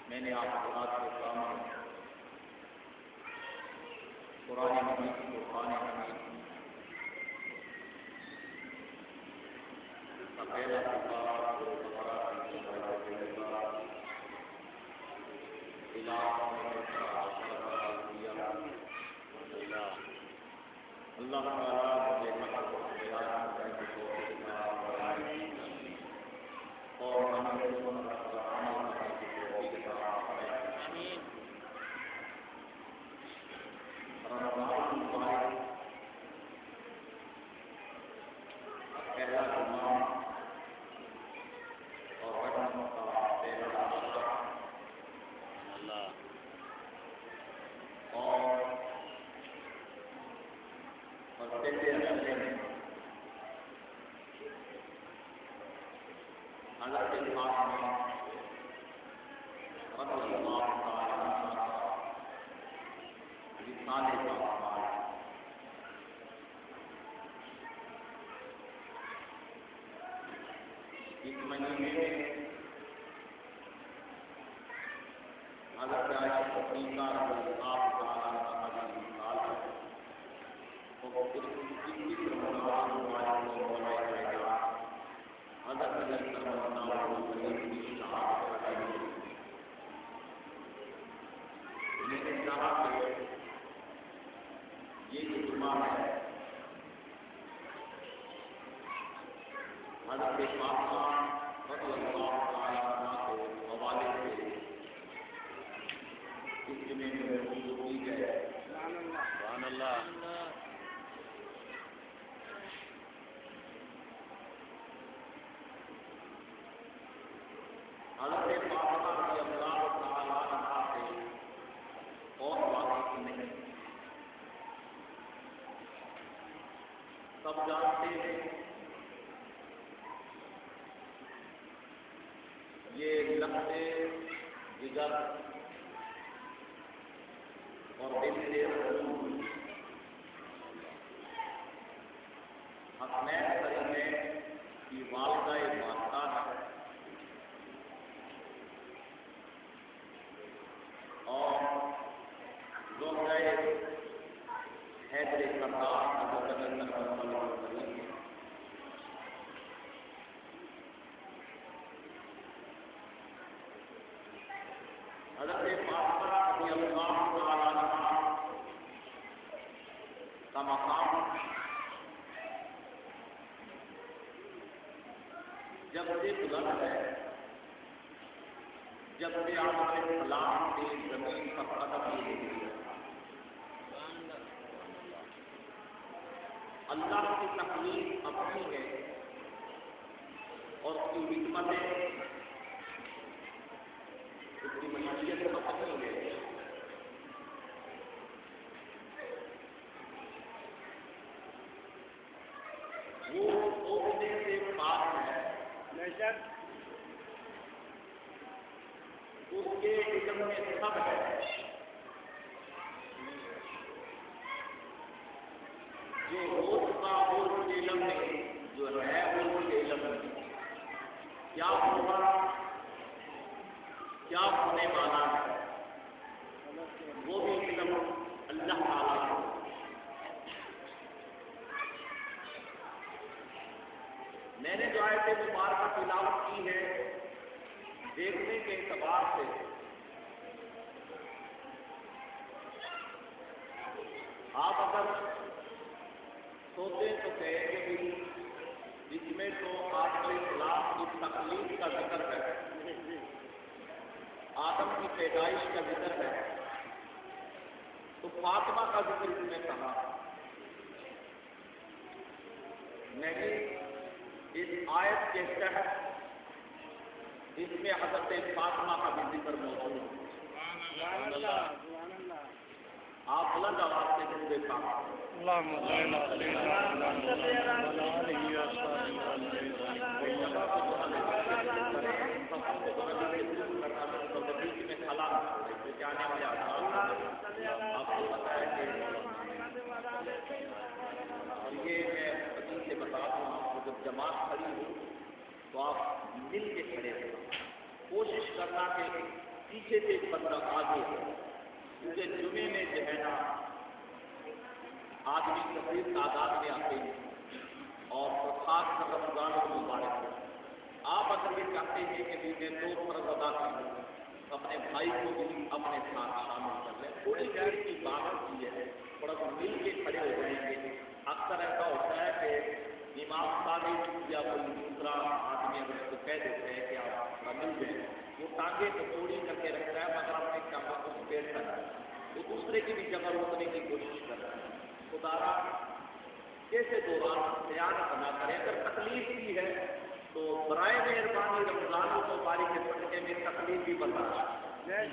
میں نے آپ حضرات کے سامنے قرآن مجید کو قرآن حمید کا پہلا کتاب اللہ تعالیٰ مجھے بیان کرنے کی توفیق عطا فرمائے اور عمل کرنے کی توفیق عطا فرمائے۔ رمضان المبارک پہلا جمعہ اور رحمت کا پہلا عشرہ اور پہلے عشرے میں حضرت فاطمہ رضی اللہ تعالی عنہا رسالے کا اعمال اس مہینے میں حضرت عائشہ صدیقہ رضی اللہ تعالی عنہا کی مثال ہے اور اس رمضان مبارک کو منایا جائے گا حضرت نبی صلی اللہ علیہ وسلم کی شہادت کا دن۔ میں نے چاہا کہ یہ جو جمعہ ہے حضرت فاطمہ رضی اللہ تعالی عنہا کے حوالے سے اس جمعے میں موضوع کی جائے۔ سبحان اللہ۔ حضرت فاطمہ رضی اللہ تعالی عنہا سے اور واقف نہیں، سب جانتے ہیں یہ لفظ جگر اور دل سے رسول حسنین کریمہ کی والدہ ماتا ہے اور زوجہ حیدر کرار حضرت نبی صلی اللہ علیہ وسلم۔ حضرت فاطمہ رضی اللہ تعالی عنہا کا مقام جب سے بلند ہے جب سے عالم اسلام کے زمین پر قدم لیے ہوئے اللہ کی تخلیق اپنی ہے اور اس کی حکمتیں اس کی مشیت اپنی ہے۔ وہ سوچنے سے پاک ہے، اس کے علم میں سب ہے، جو روز کا اس کے علم میں جو ہے اس کے علم میں کیا ہوگا کیا ہونے والا ہے وہ بھی علم اللہ تعالیٰ کو۔ میں نے جو آیت مبارکہ تلاوت کی ہے دیکھنے کے اعتبار سے آپ اگر سوچیں تو کہیں گے کہ اس میں تو آدم علیہ السلام کی تخلیق کا ذکر ہے، آدم کی پیدائش کا ذکر ہے تو فاطمہ کا ذکر اس نے کہا نہیں، اس آیت کے تحت اس میں حضرت فاطمہ کا بھی ذکر موجود ہے۔ آپ بلند آواز سے پورے کام آپ کو پتا ہے کہ اور یہ میں ابھی سے بتا دوں آپ کو، جب جماعت کھڑی ہو تو آپ مل کے کھڑے ہو، کوشش کرنا کہ پیچھے سے ایک بندہ آگے ہو، کیونکہ جمعے میں جو ہے نا آدمی کثیر تعداد میں آتے ہیں اور خاص کر رمضان المبارک ہے۔ آپ اگر یہ چاہتے ہیں کہ میں 2 فرض ادا کروں، اپنے بھائی کو بھی اپنے ساتھ شامل کر لیں، تھوڑی دیر کی بات ہوتی ہے، تھوڑا سا مل کے کھڑے ہو جائیں گے۔ اکثر ایسا ہوتا ہے کہ امام صاحب یا کوئی دوسرا آدمی اگر اس کو کہہ دیتے ہیں کہ آپ مل جائیں، وہ ٹانگیں تو چوڑی کر کے رکھتا ہے مگر اپنے کاموں کو سپیٹتا ہے، تو دوسرے کی بھی جگہ روکنے کی کوشش کر رہا ہے۔ خدا کیسے دوران خیانت نہ کرے، اگر تکلیف کی ہے تو برائے مہربانی رمضان المبارک کے صدقے میں تکلیف بھی برداشت،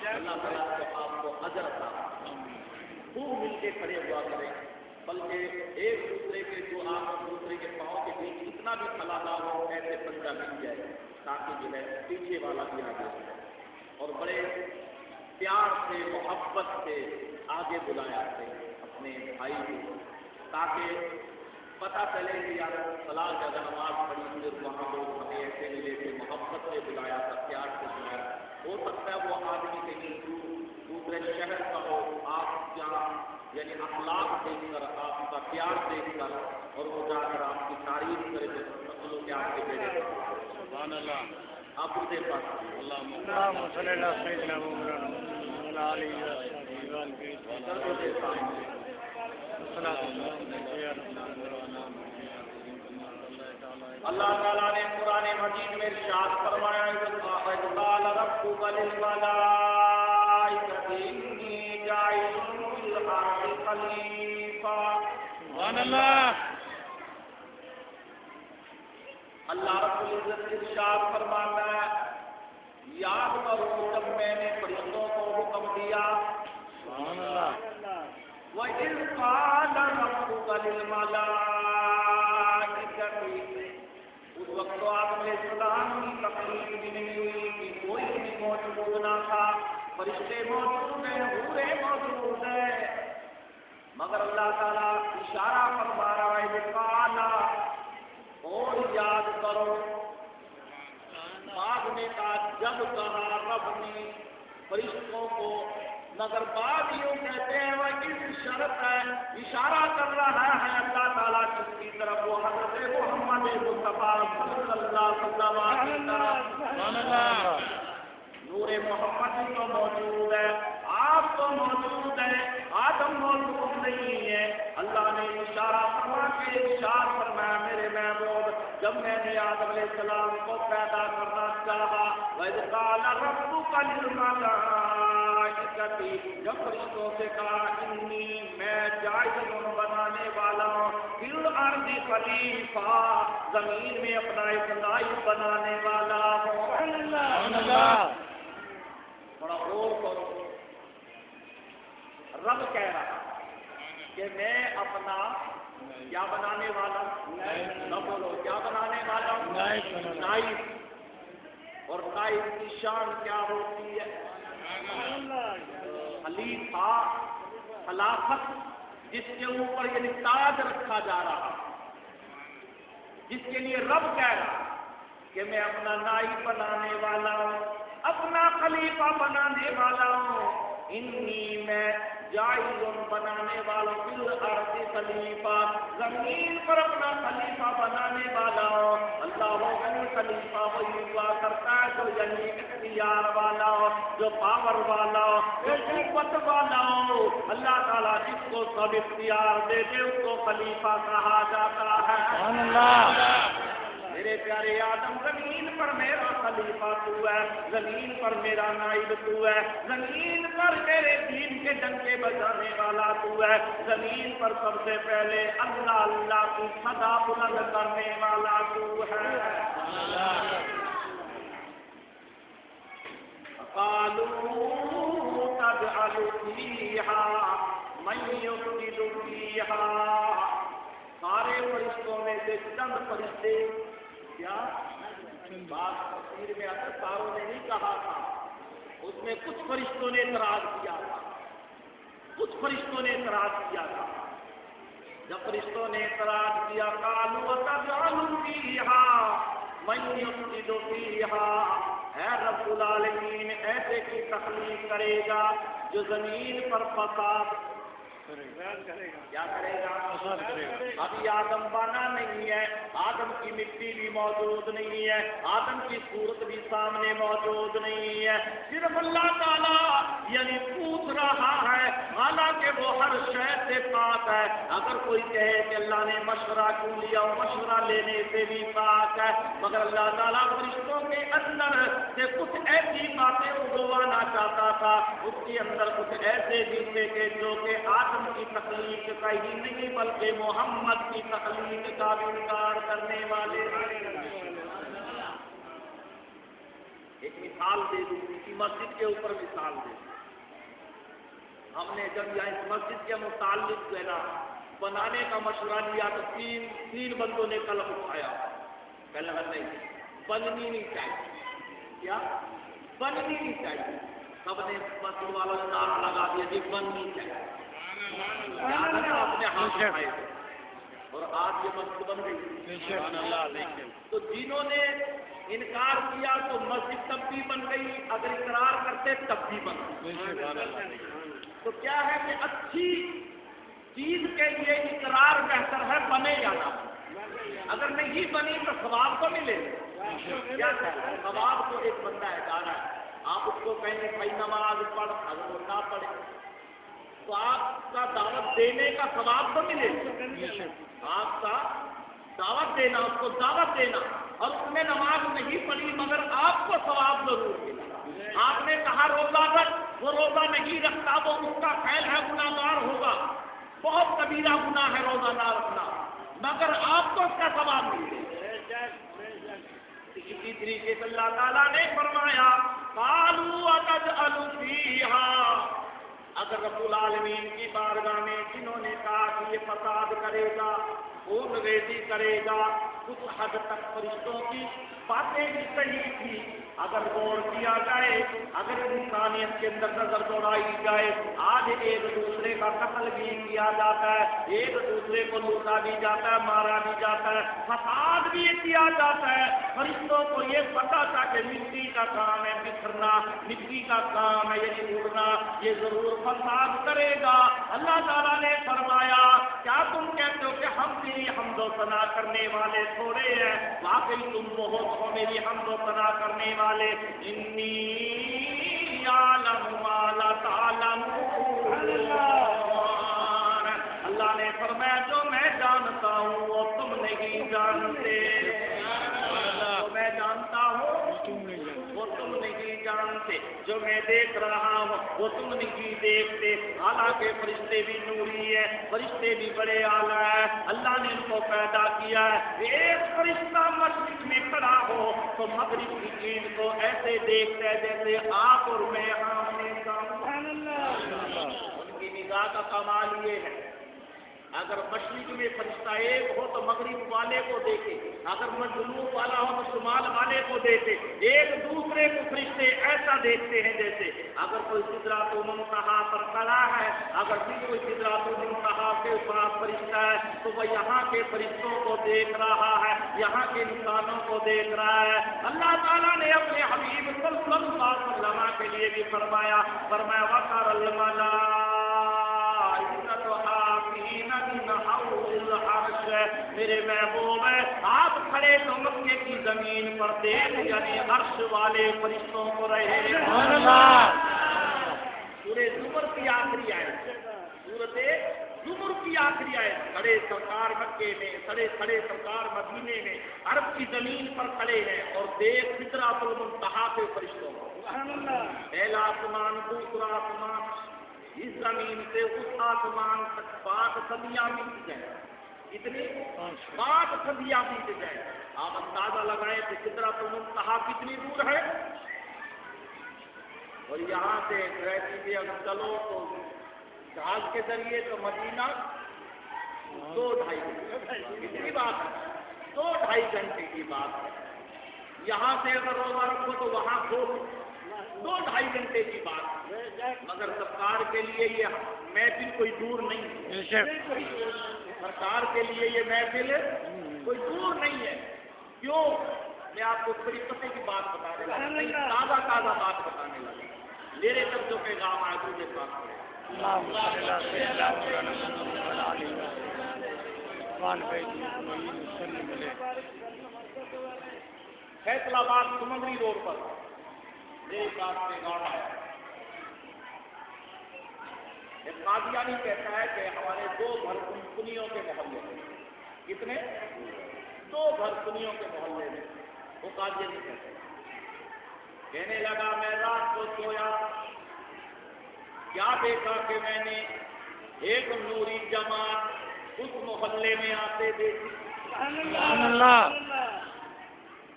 اللہ تعالیٰ کو آپ کو اجر عطا۔ خوب مل کے کھڑے ہوا کریں، بلکہ ایک دوسرے کے جو آپ دوسرے کے پاؤں کے بیچ اتنا بھی خلا نہ ہو، ایسے پنجہ مل جائے تاکہ جو ہے پیچھے والا بھی آگے جائے، اور بڑے پیار سے محبت سے آگے بلایا کریں اپنے بھائی کو، تاکہ پتہ چلے کہ یار فلاں جگہ نماز پڑھی پھر وہاں لوگ ہمیں ایسے ملے تھے، محبت سے بلایا تھا، پیار سے بلایا۔ ہو سکتا ہے وہ آدمی کہیں دوسرے شہر کا ہو، آپ کیا یعنی اخلاق دیکھ کر، آپ کا پیار دیکھ کر اور وہ جا کر آپ کی تعریف کرے تو سمجھو کہ آپ کے بیٹے سبحان اللہ آپ اسے پاس اللہ تعالیٰ نے قرآن مجید میں ارشاد فرمایا اذ قال ربک للملائکۃ انی جاعل فی الارض خلیفہ۔ سبحان اللہ۔ اللہ رب العزت ارشاد فرماتا ہے، یاد کرو جب میں نے فرشتوں کو حکم دیا، سبحان اللہ، وَإِذْ قَالَ رَبُّكَ لِلْمَلَائِكَةِ، اس وقت تو آدم علیہ السلام کی تکلیف بھی نہیں ہوئی کہ کوئی بھی موجود نہ تھا، فرشتے موجود ہیں، حوریں موجود ہیں، مگر اللہ تعالیٰ اشارہ فرما رہا ہے کہ قَالَ، اور یاد کرو، بعد میں کہا جب کہا رب نے فرشتوں کو، مگر بعد یوں کہتے ہیں وہ اس شرط ہے، اشارہ کر رہا ہے اللہ تعالیٰ جس کی طرف وہ حضرت محمد مصطفیٰ صلی اللہ علیہ وسلم کی طرف، نور محمد تو موجود ہے، آپ تو موجود ہیں، آدم موجود نہیں ہے۔ اللہ نے اشارہ فرما کے ارشاد فرمایا میرے محبوب، جب میں نے آدم علیہ السلام کو پیدا کرنا چاہا، وَإِذْ قَالَ رَبُّكَ لِلْمَلَائِكَةِ، جب فرشتوں سے کہا انی میں جاعل بنانے والا ہوں فی الارض خلیفہ، زمین میں اپنا ایک نائب بنانے والا ہوں۔ بڑا غور کرو، رب کہہ رہا کہ میں اپنا کیا بنانے والا ہوں، نہ بولو کیا بنانے والا ہوں، نائب، اور نائب کی شان کیا ہوتی ہے، خلیفہ، خلافت، جس کے اوپر یعنی تاج رکھا جا رہا، جس کے لیے رب کہہ رہا کہ میں اپنا نائب بنانے والا ہوں، اپنا خلیفہ بنانے والا ہوں، انی میں جاعل بنانے والا فی الارض خلیفہ، زمین پر اپنا خلیفہ بنانے والا ہوں۔ اللہ خلیفہ وہی ہوا کرتا ہے جو یعنی اختیار والا ہو، جو پاور والا ہو، جو قوت والا ہو۔ اللہ تعالیٰ جس کو سب اختیار دے دے اس کو خلیفہ کہا جاتا ہے۔ میرے پیارے آدم زمین پر میرا خلیفہ تو ہے، زمین پر میرا نائب تو ہے، زمین پر میرے دین کے ڈنکے بجانے والا تو ہے، زمین پر سب سے پہلے اللہ اللہ کی صدا بلند کرنے والا تو ہے۔ قالوا تجعل فيها من يفسد فيها، سارے فرشتوں میں سے چند فرشتے، کیا بات تفسیر میں آتا ساروں نے نہیں کہا تھا، اس میں کچھ فرشتوں نے اعتراض کیا تھا، کچھ فرشتوں نے اعتراض کیا تھا۔ جب فرشتوں نے اعتراض کیا قالوا تجعل فيها من يفسد فيها، اے رب العالمین ایسے کی تخلیق کرے گا جو زمین پر فساد کیا کرے گا؟ ابھی آدم بنا نہیں ہے، آدم کی مٹی بھی موجود نہیں ہے، آدم کی صورت بھی سامنے موجود نہیں ہے، صرف اللہ تعالیٰ یعنی پوچھ رہا ہے، حالانکہ وہ ہر شے سے پاک ہے۔ اگر کوئی کہے کہ اللہ نے مشورہ کیوں لیا، مشورہ لینے سے بھی پاک ہے، مگر اللہ تعالیٰ فرشتوں کے اندر سے کچھ ایسی باتیں اگوانا چاہتا تھا، اس کے اندر کچھ ایسے بھی تھے کہ جو کہ آدم کی تخلیق کا ہی نہیں بلکہ محمد کی تخلیق کا بھی انکار کرنے والے۔ ایک مثال دے دوں، کسی مسجد کے اوپر مثال دے دوں۔ ہم نے جب یہاں اس مسجد کے متعلق جو ہے نا بنانے کا مشورہ لیا تو تین بندوں نے قلم اٹھایا، کہنے لگا نہیں بننی نہیں چاہیے، کیا بننی نہیں چاہیے، سب نے مسجد والوں نے نعرہ لگا دیا جی بننی چاہیے، اپنے ہاتھ اٹھائے اور آج یہ مسجد بن گئی۔ تو جنہوں نے انکار کیا تو مسجد تب بھی بن گئی، اگر اقرار کرتے تب بھی بن گئی۔ تو کیا ہے کہ اچھی چیز کے لیے اقرار بہتر ہے بنے یا نہ، اگر نہیں بنی تو ثواب تو ملے، کیا ثواب تو ایک بندہ ہے جا رہا ہے، آپ اس کو کہیں گے بھائی نماز پڑھ، اگر وہ نہ پڑھے تو آپ کا دعوت دینے کا ثواب تو ملے، آپ کا دعوت دینا، اس کو دعوت دینا، اور اس نے نماز نہیں پڑھی مگر آپ کو ثواب ضرور ملا۔ آپ نے کہا روزہ رکھ، وہ روزہ نہیں رکھتا، وہ اس کا خیال ہے گناہ گار ہوگا، بہت کبیرہ گناہ ہے روزہ نہ رکھنا، مگر آپ کو اس کا ثواب ملے۔ اسی طریقے سے اللہ تعالیٰ نے فرمایا قالوا تجعل فيها، اگر رب العالمین کی بارگاہ میں جنہوں نے کہا کہ یہ فساد کرے گا، خون ریزی کرے گا، کچھ حد تک فرشتوں کی باتیں بھی صحیح تھی، اگر غور کیا جائے، اگر انسانیت کے اندر نظر دوڑائی جائے، آج ایک دوسرے کا قتل بھی کیا جاتا ہے، ایک دوسرے کو لوٹا بھی جاتا ہے، مارا بھی جاتا ہے، فساد بھی کیا جاتا ہے۔ فرشتوں کو یہ پتا تھا کہ مٹی کا کام ہے بکھرنا، مٹی کا کام ہے یعنی اڑنا، یہ ضرور فساد کرے گا۔ اللہ تعالیٰ نے فرمایا کیا تم کہتے ہو کہ ہم تیری حمد و ثنا کرنے والے تھوڑے ہیں؟ واقعی تم بہت ہو میری حمد و ثنا کرنے والے۔ انی اعلم ما لا تعلمون، اللہ نے فرمایا جو میں جانتا ہوں وہ تم نہیں جانتے، جو میں جانتا ہوں وہ تم نہیں جانتے، جو میں دیکھ رہا ہوں وہ تم نہیں دیکھتے۔ حالانکہ فرشتے بھی نوری ہیں، فرشتے بھی بڑے اعلیٰ ہیں، اللہ نے ان کو پیدا کیا ہے۔ ایک فرشتہ مشرق میں کھڑا ہو تو مغرب کی چیز کو ایسے دیکھتا ہے جیسے آپ اور میں آمنے سامنے۔ ان کی نگاہ کا کمال یہ ہے، اگر مشرق میں فرشتہ ایک ہو تو مغرب والے کو دیکھے، اگر جنوب والا ہو تو شمال والے کو دیکھے، ایک دوسرے کو فرشتے ایسا دیکھتے ہیں جیسے اگر کوئی سدرۃ المنتہا پر کھڑا ہے، اگر بھی کوئی سدرۃ المنتہا کے پاس فرشتہ ہے تو وہ یہاں کے فرشتوں کو دیکھ رہا ہے، یہاں کے انسانوں کو دیکھ رہا ہے۔ اللہ تعالیٰ نے اپنے حبیب صلی اللہ علیہ وسلم کے لیے بھی فرمایا وَقَرَ الْمَلَائِكَةُ میرے محبوب ہے آپ کھڑے تو مکے کی زمین پر دیکھ یعنی عرش والے فرشتوں کو رہے۔ سورہ زمر کی آخری آیت، سورۃ زمر کی آخری آئے کھڑے سرکار مکے میں، کھڑے سرکار مدینے میں، عرب کی زمین پر کھڑے ہیں اور دیکھ سدرۃ المنتہا پہ فرشتوں کو، پہلا آسمان، دوسرا آسمان، اس زمین سے اس آسمان تک 5 صدیاں بیت جائیں، کتنی 5 صدیاں بیت جائیں۔ آپ اندازہ لگائیں کہ سدرۃ المنتہا کتنی دور ہے، اور یہاں سے ٹریفک بھی اگر چلو تو جہاز کے ذریعے تو مدینہ 2-2.5 گھنٹے، کتنی بات ہے، 2-2.5 گھنٹے کی بات ہے۔ یہاں سے اگر روزہ رکھو تو وہاں 2-2.5 گھنٹے کی بات ہے، مگر سرکار کے لیے یہ محفل کوئی دور نہیں ہے، سرکار کے لیے یہ محفل کوئی دور نہیں ہے۔ کیوں؟ میں آپ کو بڑی پتے کی بات بتانے لگا، تازہ بات بتانے لگا، میرے جب جو پیغام آئے تھے یہ بات کرے فیصلہ آباد سمندری روڈ پر میرے پاس پیغام آیا، ایک قادیانی کہتا ہے کہ ہمارے 2 گھر کنیوں کے محلے میں، کتنے 2 گھر کنیوں کے محلے میں، وہ قادیانی کہتے ہیں، کہنے لگا میں رات کو سویا، کیا دیکھا کہ میں نے ایک نوری جماعت اس محلے میں آتے دیکھی،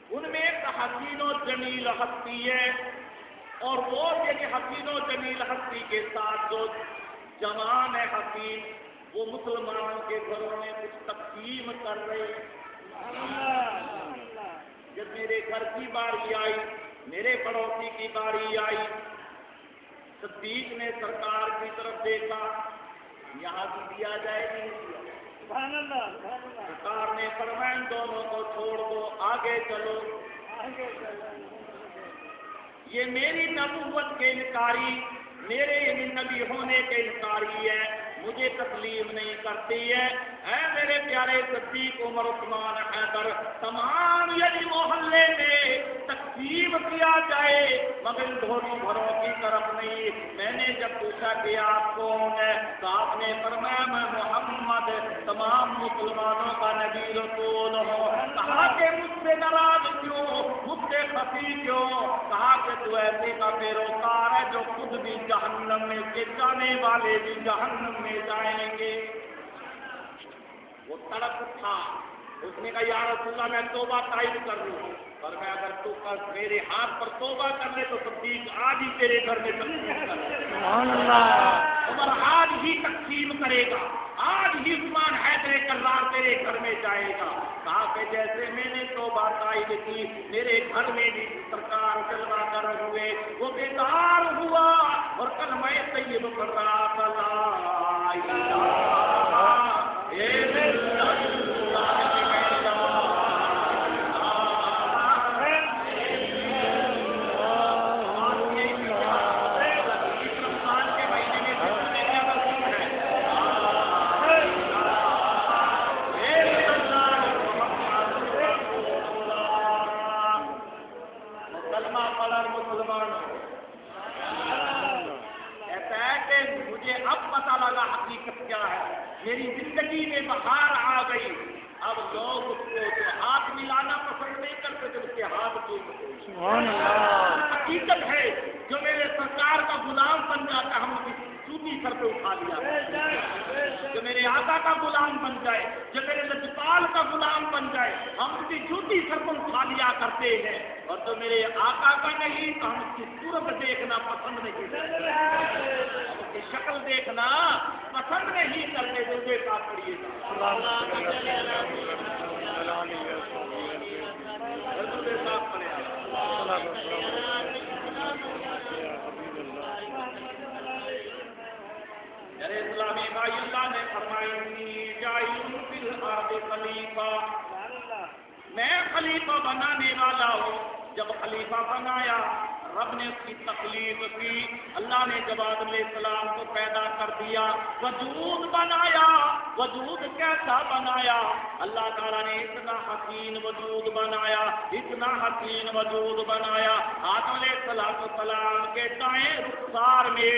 ان میں ایک حسین و جمیل ہستی ہے، اور وہ یہ حسین و جمیل ہستی کے ساتھ جو جوان ہے حسین، وہ مسلمانوں کے گھروں میں کچھ تقسیم کر رہے ہیں۔ جب میرے گھر کی باری آئی، میرے پڑوسی کی باری آئی، صدیق نے سرکار کی طرف دیکھا، یہاں بھی دیا جائے نہیں دیا، سرکار نے فرمایا ان دونوں کو چھوڑ دو، آگے چلو، یہ میری نبوت کے انکاری، میرے نبی ہونے کے انکاری ہے، مجھے تسلیم نہیں کرتی ہے، اے میرے پیارے صدیق عمر عثمان حیدر، تمام یعنی محلے میں تقسیم کیا جائے مگر دھوبی گھروں کی طرف نہیں۔ میں نے جب پوچھا کہ آپ کون ہیں تو آپ نے فرمایا میں محمد تمام مسلمانوں کا نبی رسول ہوں۔ کہا کہ مجھ سے ناراض کیوں، مجھ سے خفی کیوں؟ کہا کہ تو ایسے کا پیروکار ہے جو خود بھی جہنم میں کے جانے والے بھی جہنم میں جائیں گے۔ وہ تڑپ تھا، اس نے کہا یا رسول اللہ میں توبہ تائید کر لوں، پر میں اگر تو میرے ہاتھ پر توبہ کر لے تو صدیق آج ہی تیرے گھر میں تقسیم کر لے، عمر آج ہی تقسیم کرے گا، آج ہی عثمان حیدر کرار تیرے گھر میں جائے گا۔ کہا کہ جیسے میں نے توبہ تائید کی، میرے گھر میں بھی سرکار جلوہ گر ہوئے، وہ بیدار ہوا اور کلمہ طیب پڑھ رہا تھا، لا الہ الا اللہ۔ حقیقت کیا ہے، میری زندگی میں بہار آ گئی، اب لوگ اس کو جو ہاتھ ملانا پسند نہیں کرتے تو اس کے ہاتھ کو حقیقت ہے جو میرے سرکار کا غلام بن جاتا ہے، ہم اس کی جوتی سر پہ اٹھا لیا، جو میرے آقا کا غلام بن جائے، جو میرے لجپال کا غلام بن جائے، ہم اس کی جوتی سر پر اٹھا لیا کرتے ہیں، اور جو میرے آقا کا نہیں تو ہم اس کی صورت دیکھنا پسند نہیں کرتے، اس کی شکل دیکھنا پسند نہیں کرتے، جو بے ساتھ پڑھیے میرے اسلامی بھائی، اللہ نے فرمایا خلیفہ، میں خلیفہ بنانے والا ہوں۔ جب خلیفہ بنایا رب نے اس کی تکلیف کی، اللہ نے جب آدم علیہ السلام کو پیدا کر دیا، وجود بنایا، وجود کیسا بنایا؟ اللہ تعالیٰ نے اتنا حسین وجود بنایا، اتنا حسین وجود بنایا، آدم علیہ السلام کے دائیں رخسار میں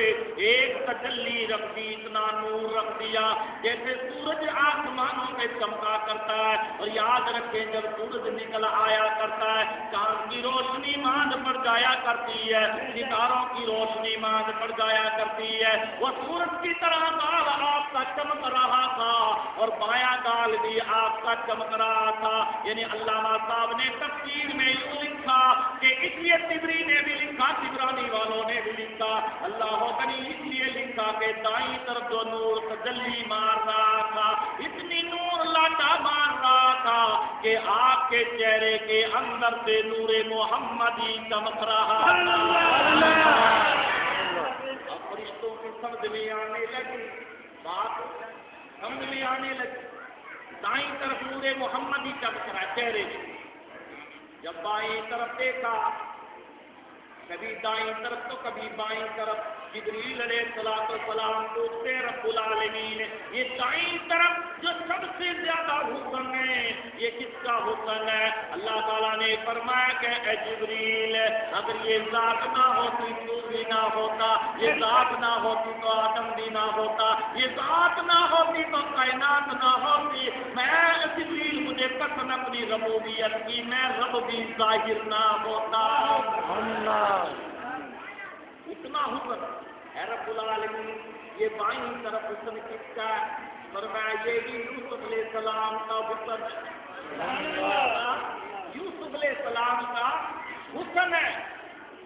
ایک تجلی رکھ دی، اتنا نور رکھ دیا جیسے سورج آسمانوں میں چمکا کرتا ہے۔ اور یاد رکھیں جب سورج نکل آیا کرتا ہے چاند کی روشنی ماند پڑ جایا کرتی ہے، ستاروں کی روشنی ماند پڑ جایا کرتی ہے، وہ سورج کی طرح گال آپ کا چمک رہا تھا اور بایاں گال بھی آپ کا چمک رہا تھا۔ یعنی علامہ صاحب نے تفسیر میں یوں لکھا کہ اس لیے طبری نے بھی لکھا، طبرانی والوں نے بھی لکھا، اللہ غنی اس لیے لکھا کہ دائیں طرف جو نور تجلی مار رہا تھا، اتنی نور لاٹا مار رہا تھا کہ آپ کے چہرے کے اندر سے نور محمدی چمک رہا تھا۔ اب فرشتوں کی سمجھ میں آنے لگی، بات سمجھ میں آنے لگی، دائیں طرف نور محمدی چمک رہا چہرے سے۔ جب بائیں طرف دیکھا، کبھی دائیں طرف تو کبھی بائیں طرف، جبریل علیہ السلام پوچھتے رب العالمین یہ دائیں طرف جو سب سے زیادہ حسن ہے یہ کس کا حسن ہے؟ اللہ تعالیٰ نے فرمایا کہ اے جبریل اگر یہ ذات نہ ہوتی تو بھی نہ ہوتا، یہ ذات نہ ہوتی تو آدم بھی نہ ہوتا، یہ ذات نہ ہوتی تو کائنات نہ ہوتی۔ میں جبریل مجھے قسم اپنی ربوبیت کی، میں رب بھی ظاہر نہ ہوتا۔ اتنا حسن اے رب العالمین، یہ بائیں طرف حسن کس کا ہے؟ فرمایا یہ بھی یوسف علیہ السلام کا حسن ہے، یوسف علیہ السلام کا حسن ہے۔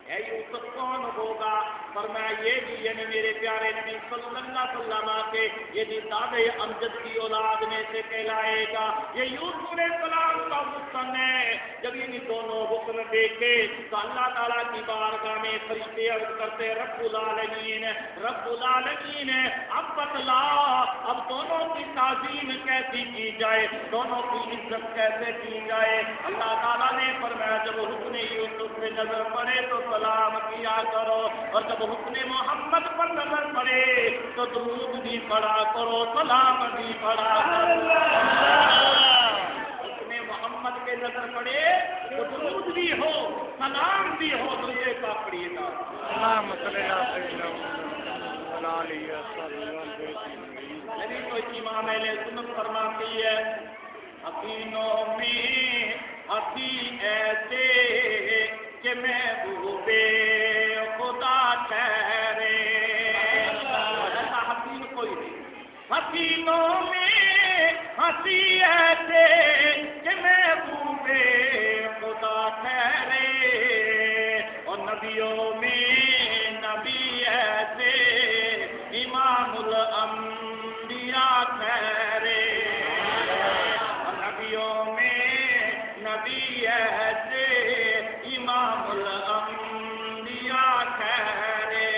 اے یوسف کون ہوگا؟ فرمایا یہ بھی یعنی میرے پیارے نبی صلی اللہ علیہ وسلم کے یہ بھی دادے امجد کی اولاد میں سے کہلائے گا۔ یہ یوسف علیہ السلام کا حسن ہے۔ جب یہ دونوں حسن دیکھے تو اللہ تعالیٰ کی بارگاہ میں فرشتے عرض کرتے رب العالمین اب بتلا اب دونوں کی تعظیم کیسی کی جائے، دونوں کی عزت کیسے کی جائے؟ اللہ تعالیٰ نے فرمایا جب حسن یوسف سے نظر پڑے تو سلام کیا کرو، اور جب حسن محمد پر نظر پڑے تو درود بھی پڑھا کرو، سلام بھی پڑھا کرو۔ حسن محمد کے نظر پڑے تو درود بھی ہو، سلام بھی ہو، درود کا پڑھیے گا۔ نبی کو امام اہل سنت فرماتی ہے حسینوں میں حسین ایسے کہ محبوب خدا ٹھہرے، ایسا حسین کوئی نہیں۔ حسینوں میں ہنسی ایسے کہ محبوب خدا ٹھہرے، اور نبیوں میں نبی ایسے امام الانبیاء ٹھہرے، اور نبیوں میں نبی ایسے امام الانبیاء ٹھہرے۔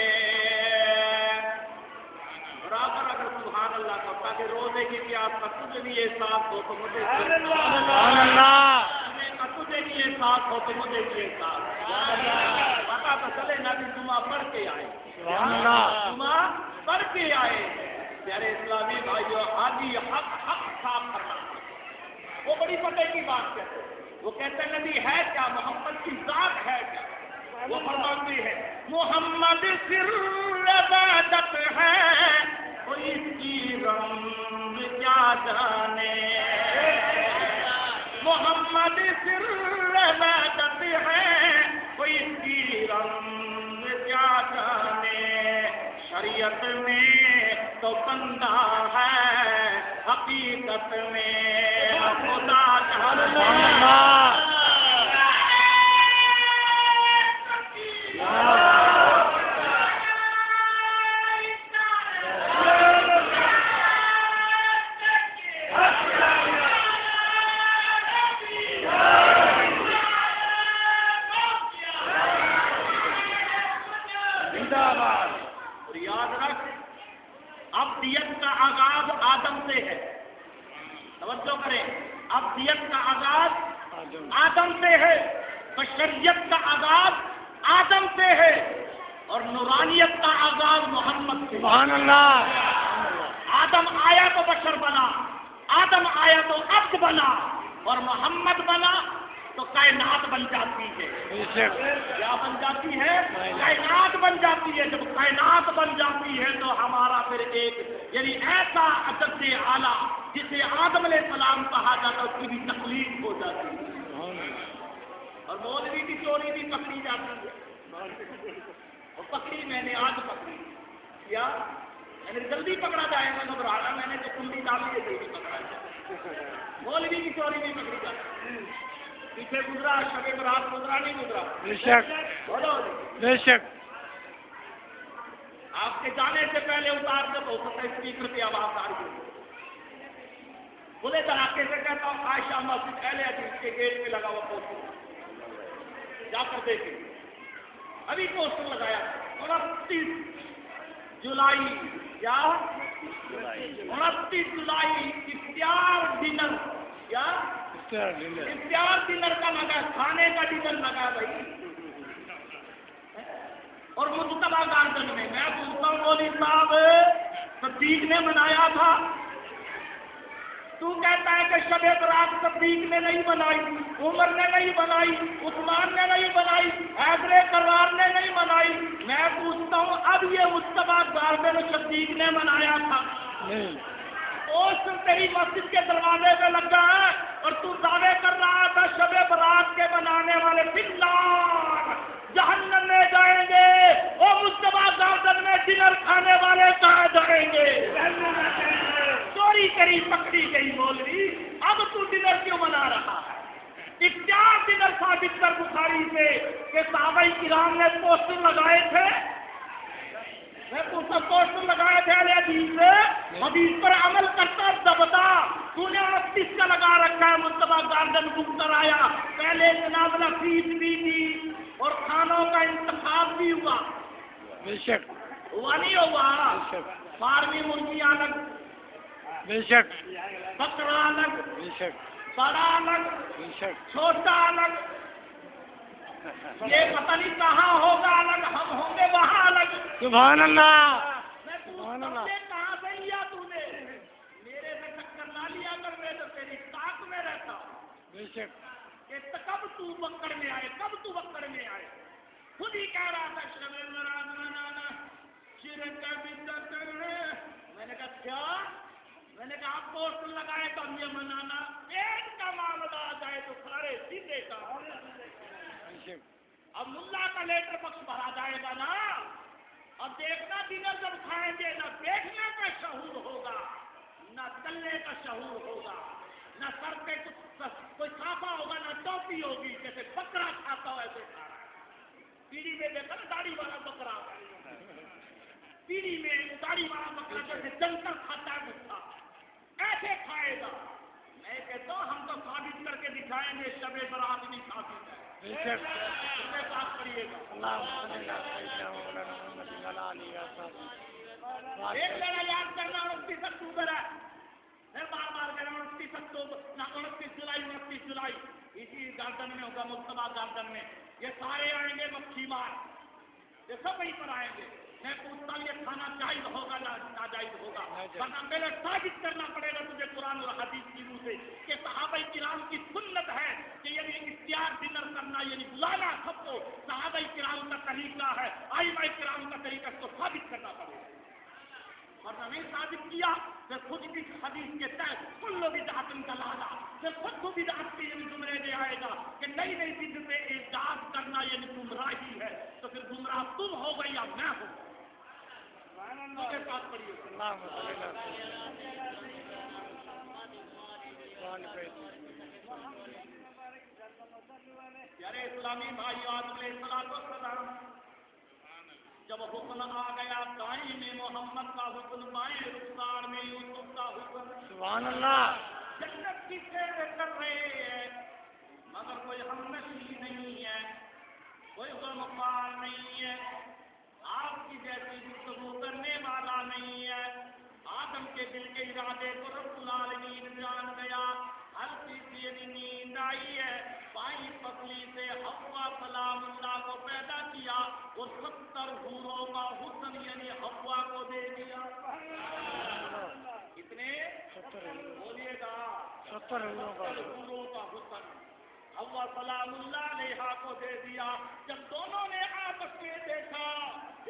برابر اگر سبحان اللہ کو تاکہ روزے کی پیاس کا تجھے بھی احساس ہو تو مجھے تجھے بھی احساس ہو تو مجھے بھی احساس پتا تو چلے نبی جمعہ پڑھ کے آئے، جمعہ پڑھ کے آئے۔ پیارے اسلامی بھائیو حاجی حق صاف کرنا وہ بڑی پتہ کی بات کہتے ہیں، وہ کہتے ہیں نبی ہے کیا، محمد کی ذات ہے کیا؟ وہ فرماتی ہے محمد سر عبادت ہے کوئی اس کی رنگ کیا جانے، محمد سر عبادت ہے کوئی اس کی رنگ کیا جانے، شریعت میں تو بندہ ہے حقیقت میں خدا ابدیت کا آغاز آدم سے ہے، توجہ کریں، ابدیت کا آغاز آدم سے ہے، بشریت کا آغاز آدم سے ہے، اور نورانیت کا آغاز محمد سے۔ سبحان اللہ۔ آدم آیا تو بشر بنا، آدم آیا تو عبد بنا اور محمد بنا تو کائنات بن جاتی ہے. کیا بن جاتی ہے؟ کائنات بن جاتی ہے. جب کائنات بن جاتی ہے تو ہمارا پھر ایک یعنی ایسا عدد اعلیٰ جسے آدم علیہ السلام کہا جاتا اس کی بھی تکلیف ہو جاتی ہے. اور مولوی کی چوری بھی پکڑی جاتی ہے. اور پکڑی میں نے آج پکڑی کیا جلدی پکڑا جائے گا گھبرانا میں نے تو کنڈی ڈالی ہے جلدی پکڑا جائے. مولوی کی چوری بھی پکڑی جاتی ہے. پیچھے گزرا شب برات گزرا نہیں گزرا؟ بے شک بولو بے شک. آپ کے جانے سے پہلے اتار کے ہو سکتا ہے اسپیکر پہ آواز آ رہی ہے. بولے دھڑاکے سے کہتا ہوں عائشہ مسجد اہل حدیث کے گیٹ پہ لگا ہوا پوسٹر جا کر دیکھیں. ابھی پوسٹر لگایا 29 جولائی کیا 29 جولائی افطار ڈنر کیا افطار ڈنر کا لگا کھانے کا ڈنر لگا بھائی. اور مجتبیٰ گارڈن میں میں پوچھتا ہوں مولوی صاحب صدیق نے منایا تھا تو کہتا ہے کہ شب برات صدیق نے نہیں بنائی, عمر نے نہیں بنائی, عثمان نے نہیں بنائی, حیدر کرار نے نہیں بنائی. میں پوچھتا ہوں اب یہ مجتبیٰ گارڈن صدیق نے منایا تھا اس تیری مسجد کے دروازے پہ لگا ہے اور تو دعوے کر رہا تھا شب برات کے بنانے والے فنار جہنم میں جائیں گے اور مجتبیٰ گارڈن میں ڈنر کھانے والے کہاں جائیں گے؟ چوری کری پکڑی گئی مولوی. اب تو ڈنر کیوں بنا رہا ہے؟ افطار ڈنر ثابت کر بخاری سے کہ صحابہ کرام نے پوسٹر لگائے تھے. میں پوچھتا پوسٹر لگائے تھے اہل حدیث سے حدیث پر عمل کرتا دبتا. تو نے 29 کا لگا رکھا ہے مجتبیٰ گارڈن بک کر آیا. پہلے جناب فیس بھی دی اور کھانوں کا انتخاب بھی ہوا. بے شک ہوا نہیں ہوا. فارمی مرغی الگ بے شک, بکرا الگ بے شک, بڑا الگ بے شک, چھوٹا الگ. یہ پتہ نہیں کہاں ہوگا الگ, ہم ہوں گے وہاں الگ. سبحان اللہ. میں پوچھتا ہوں کہاں سے لیا تو نے؟ میرے سے ٹکر نہ لیا کر, میں تو تیری طاق میں رہتا ہوں. بے شک کہ کب تو بکر میں آئے, کب تو بکر میں آئے. خود ہی کہہ رہا تھا شب برات منانا شرک کا بدعت ہے. میں نے کہا کیا؟ میں نے کہا آپ پوسٹر لگائے تو ہم یہ منانا. ایک کا معاملہ آ جائے تو سارے سیدھے کا. اب ملا کا لیٹر بکس بھرا جائے گا نا. اب دیکھنا ڈنر جب کھائیں گے نہ دیکھنے کا شعور ہوگا نہ چلنے کا شعور ہوگا, نہ سر پہ کوئی صافہ ہوگا نہ ٹوپی ہوگی. جیسے بکرا کھاتا ہو ایسے کھا رہا ہے. پیڑھی میں دیکھا نا داڑھی والا بکرا, پیڑھی میں داڑھی والا بکرا جیسے جنتر کھاتا ہے گھٹا ایسے کھائے گا. میں کہتا ہوں ہم تو ثابت کر کے دکھائیں گے شب برات نہیں ثابت ہے. بات کریے گا. ایک جگہ یاد کرنا 29 اکتوبر ہے. میں بار بار کہہ رہا ہوں 29 اکتوبر نہ 29 جولائی 29 جولائی اسی گارڈن میں ہوگا مجتبیٰ گارڈن میں. یہ سارے آئیں گے مکھی مار, یہ سب وہیں پر آئیں گے. میں پوچھتا ہوں یہ کھانا جائز ہوگا یا ناجائز ہوگا؟ ورنہ پہلے ثابت کرنا پڑے گا تجھے قرآن اور حدیث کی روح سے کہ صحابہ کرام کی سنت ہے کہ یعنی افطار ڈنر کرنا یعنی بلانا سب کو صحابہ کرام کا طریقہ ہے, ائمہ کرام کا طریقہ, اس کو ثابت کرنا پڑے گا. ورنہ نہیں ثابت کیا پھر خود بھی حدیث کے تحت کل بدعت ضلالہ, پھر خود کو بدعت کے یعنی زمرے دے آئے گا کہ نئی نئی چیز پہ ایجاد کرنا یعنی گمراہی ہے. تو پھر گمراہ تم ہو گئی یا میں ہوں. کے ساتھ پڑھیے یارے اسلامی بھائیو آدم علیہ السلام جب حکم آ گیا دائیں میں محمد کا حکم, بائیں رخسار میں یوسف کا حکم. سبحان اللہ. جنت کی سیر کر رہے ہیں مگر کوئی ہمنشین نہیں ہے, کوئی غمخوار نہیں ہے, آپ کی جیسی گفتگو کرنے والا نہیں ہے. آدم کے دل کے ارادے کو رب العالمین جان گیا. ہلکی سی نیند آئی ہے, بائیں پسلی سے حوا سلام اللہ کو پیدا کیا اور 70 حوروں کا حسن یعنی حوا کو دے دیا. کتنے بولیے گا؟ 70 حوروں کا حسن حوا سلام اللہ علیہا کو دے دیا. جب دونوں نے آپس میں دیکھا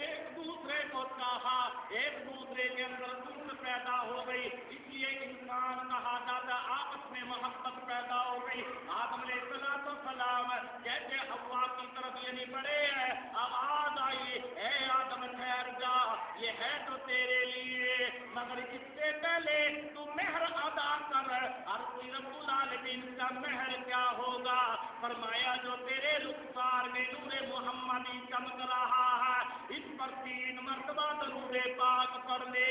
ایک دوسرے کو چاہا ایک دوسرے کے اندر دوست پیدا ہو گئی. اس لیے انسان کہا جاتا آپس میں محبت پیدا ہو گئی. آدم علیہ السلام جیسے حوا کی طرف یعنی بڑے ہیں آواز آئی اے آدم ٹھہر جا یہ ہے تو تیرے لیے مگر اس سے پہلے تو مہر ادا کر. اور کوئی رب العالمین کا مہر کیا ہوگا؟ فرمایا جو تیرے رخسار میں نور محمدی چمک رہا ہے اس پر 3 مرتبہ درود پاک پڑھ لے.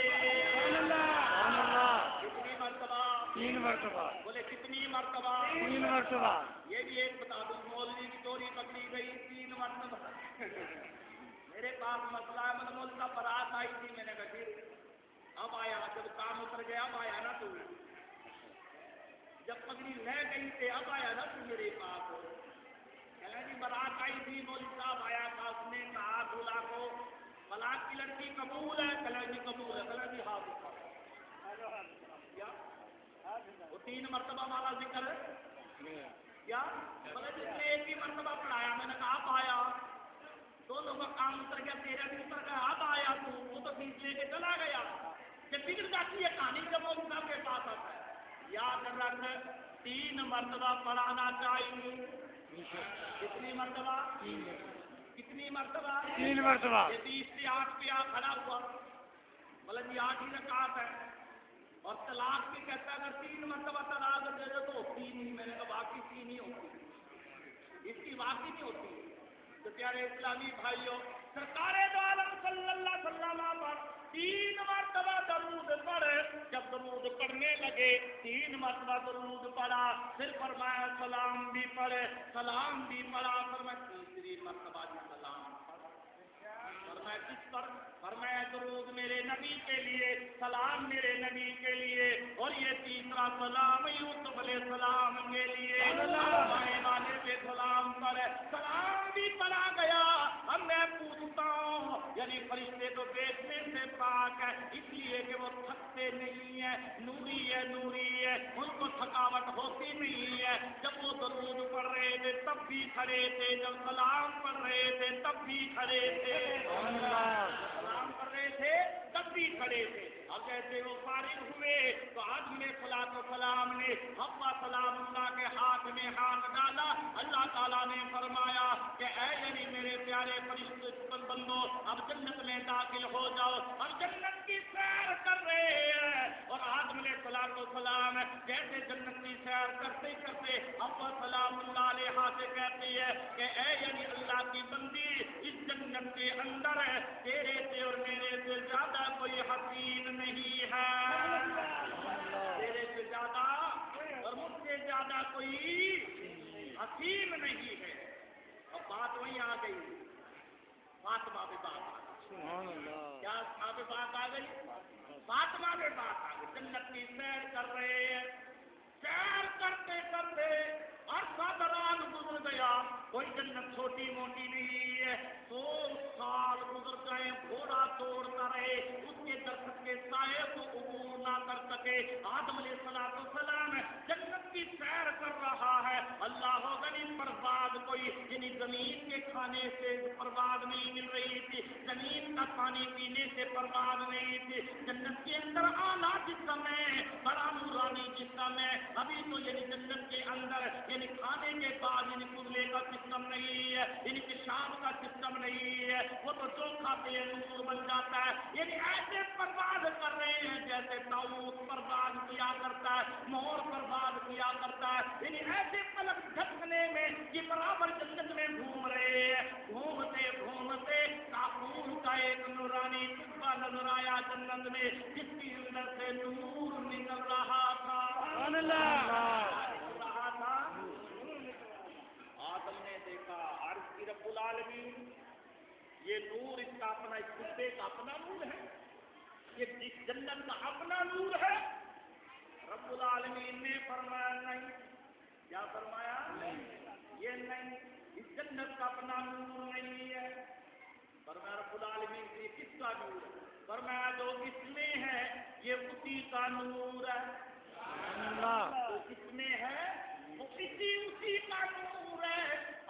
کتنی مرتبہ؟ 3 مرتبہ. بولے کتنی مرتبہ؟ 3 مرتبہ. یہ بھی ایک بتا دوں مولوی کی چوری پکڑی گئی 3 مرتبہ. میرے پاس مسئلہ ہے مول کا برات آئی تھی میں نے کہا پھر اب آیا جب کام اتر گیا اب آیا نا تو جب پگڑی لے گئی تھے اب آیا نا تو میرے پاس. کہنا جی برات آئی تھی مولوی صاحب آیا تھا اس نے کہا دولہا کو فلاں کی لڑکی قبول ہے. کہنا جی قبول ہے. کہنا جی ہاتھ اٹھاؤ. کیا وہ 3 مرتبہ والا ذکر ہے کیا؟ بولے جس نے ایک ہی مرتبہ پڑھایا میں نے کہا اب آیا دونوں کا کام اتر گیا تیرا بھی اتر گیا اب آیا تو وہ تو بیچ لے کے چلا گیا. جب بگڑ جاتی ہے کہانی جب مولوی صاحب کے پاس آتا ہے یاد رکھ 3 مرتبہ پڑھانا چاہیے. کتنی مرتبہ؟ کتنی مرتبہ؟ 3 مرتبہ. یہ 20 سے 8 پہ آ کھڑا ہوا بولے جی 8 ہی رکعت ہے اور طلاق کی کہتا ہے اگر 3 مرتبہ طلاق دے دے تو ہوتی نہیں. میں نے کہا واقعی 3 ہی ہوتی اس کی واقعی نہیں ہوتی. تو پیارے اسلامی بھائیوں سرکار دو عالم صلی اللہ علیہ وسلم پر 3 مرتبہ درود پڑھے. جب درود پڑھنے لگے 3 مرتبہ درود پڑھا پھر فرمایا سلام بھی پڑھے سلام بھی پڑھا. فرمایا تیسری مرتبہ بھی سلام فرمایا کس پر؟ فرمایا درود میرے نبی کے لیے سلام میرے نبی کے لیے اور یہ تیسرا سلام یوسف علیہ السلام کے لیے. والے پہ سلام پڑھے سلام بھی پڑھا گیا. اب میں پوچھتا ہوں یعنی فرشتے تو بیچنے سے پاک ہے اس لیے کہ وہ تھکتے نہیں ہیں نوری ہے ان کو تھکاوٹ ہوتی نہیں ہے. جب وہ درود پڑھ رہے تھے تب بھی کھڑے تھے جب سلام پڑھ رہے تھے تب بھی کھڑے تھے سلام پڑھ رہے تھے تب بھی کھڑے تھے. اب جیسے وہ فارغ ہوئے تو آج میں سلام نے حوا سلام اللہ کے ہاتھ میں ہاتھ ڈالا. اللہ تعالیٰ نے فرمایا کہ اے یعنی میرے پیارے فرشتے بندو اب جنت میں داخل ہو جاؤ. اب جنت کی سیر کر رہے ہیں اور آدم علیہ السلام جیسے جنت کی سیر کرتے کرتے حوا سلام اللہ علیہ سے کہتی ہے کہ اے یعنی اللہ کی بندی اس جنت کے اندر تیرے سے اور میرے سے زیادہ کوئی حسین نہیں ہے. تیرے سے زیادہ اور مجھ سے زیادہ کوئی حسین نہیں ہے. اب بات وہیں آ گئی فاطمہ پہ بات آ گئی. کیا پہ بات آ گئی؟ فاطمہ پہ بات آ گئی. جنت کی سیر کر رہے ہیں سیر کرتے کرتے عرصہ دراز گزر گیا. کوئی جنت چھوٹی موٹی نہیں ہے. 100 سال گزر گئے گھوڑا توڑتا رہے اس کے درخت کے سائے کو عبور نہ کر سکے. آدم علیہ السلام جنت کی سیر کر رہا ہے. اللہ غنی پرواز کوئی یعنی زمین کے کھانے سے پرواز نہیں مل رہی تھی زمین کا پانی پینے سے پرواز نہیں تھی. جنت کے اندر آنا جسم ہے بڑا نورانی جسم ہے. ابھی تو یعنی جنت کے اندر یعنی کھانے کے بعد یعنی کلے کا سسٹم نہیں ہے یعنی پیشاب کا سسٹم نہیں ہے. وہ تو جو کھاتے ہیں نور بن جاتا ہے. یعنی ایسے پرواز کر رہے ہیں جیسے طاؤس پرواز کیا کرتا ہے مور پرواز کیا کرتا ہے. یعنی ایسے پلک جھپکنے میں یہ برابر جنت میں گھوم رہے ہیں. گھومتے گھومتے کافور کا ایک نورانی قبہ نظر آیا جنت میں جس کی اندر سے نور نکل رہا تھا. آدم نے دیکھا عرش کی رب العالمین یہ نور اس کا اپنا اس قبے کا اپنا نور ہے. یہ جس جنت کا اپنا نور ہے. رب العالمین نے فرمایا نہیں. کیا فرمایا؟ یہ نہیں اس جنت کا اپنا نور نہیں ہے. فرمایا رب العالمین یہ کس کا نور ہے؟ فرمایا جو اس میں ہے یہ اسی کا نور ہے. اللہ تو اس میں ہے وہ اسی کا نور ہے.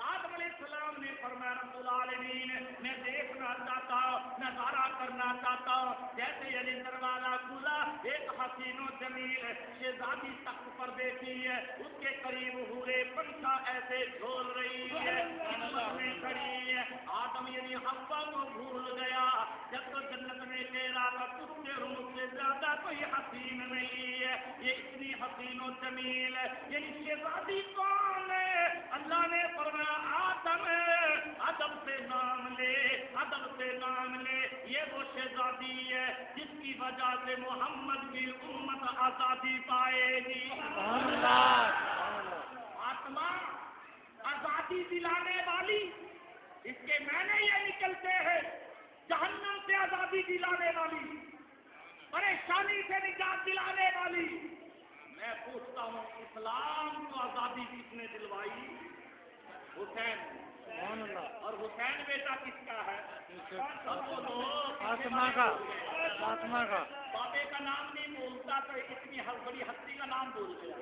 آدم علیہ السلام نے فرمایا رب العالمین میں دیکھنا چاہتا ہوں, نظارہ کرنا چاہتا ہوں, جیسے یعنی دروازہ کھلا ایک حسین و جمیل شہزادی تخت پر بیٹھی ہے, اس کے قریب حورے پنکھا ایسے جھول رہی ہے, خدمت میں کھڑی ہے. آدم یعنی حوا کو بھول گیا جب تو جنت میں کہہ رہا تھا تجھ سے اور مجھ سے زیادہ کوئی حسین نہیں ہے, یہ اتنی حسین و جمیل ہے. یعنی شہزادی کون ہے؟ اللہ نے فرمایا آدم ادب سے نام لے, ادب سے نام لے. یہ وہ شہزادی ہے جس کی وجہ سے محمد کی امت آزادی پائے گی. آتما آزادی دلانے والی, اس کے معنی یہ نکلتے ہیں جہنم سے آزادی دلانے والی, پریشانی سے نجات دلانے والی. میں پوچھتا ہوں اسلام کو آزادی کس نے دلوائی؟ حسین. اور حسین بیٹا کس کا ہے؟ فاطمہ کا. فاطمہ کا. بابے کا نام نہیں بولتا تو اتنی بڑی ہستی کا نام بول گیا.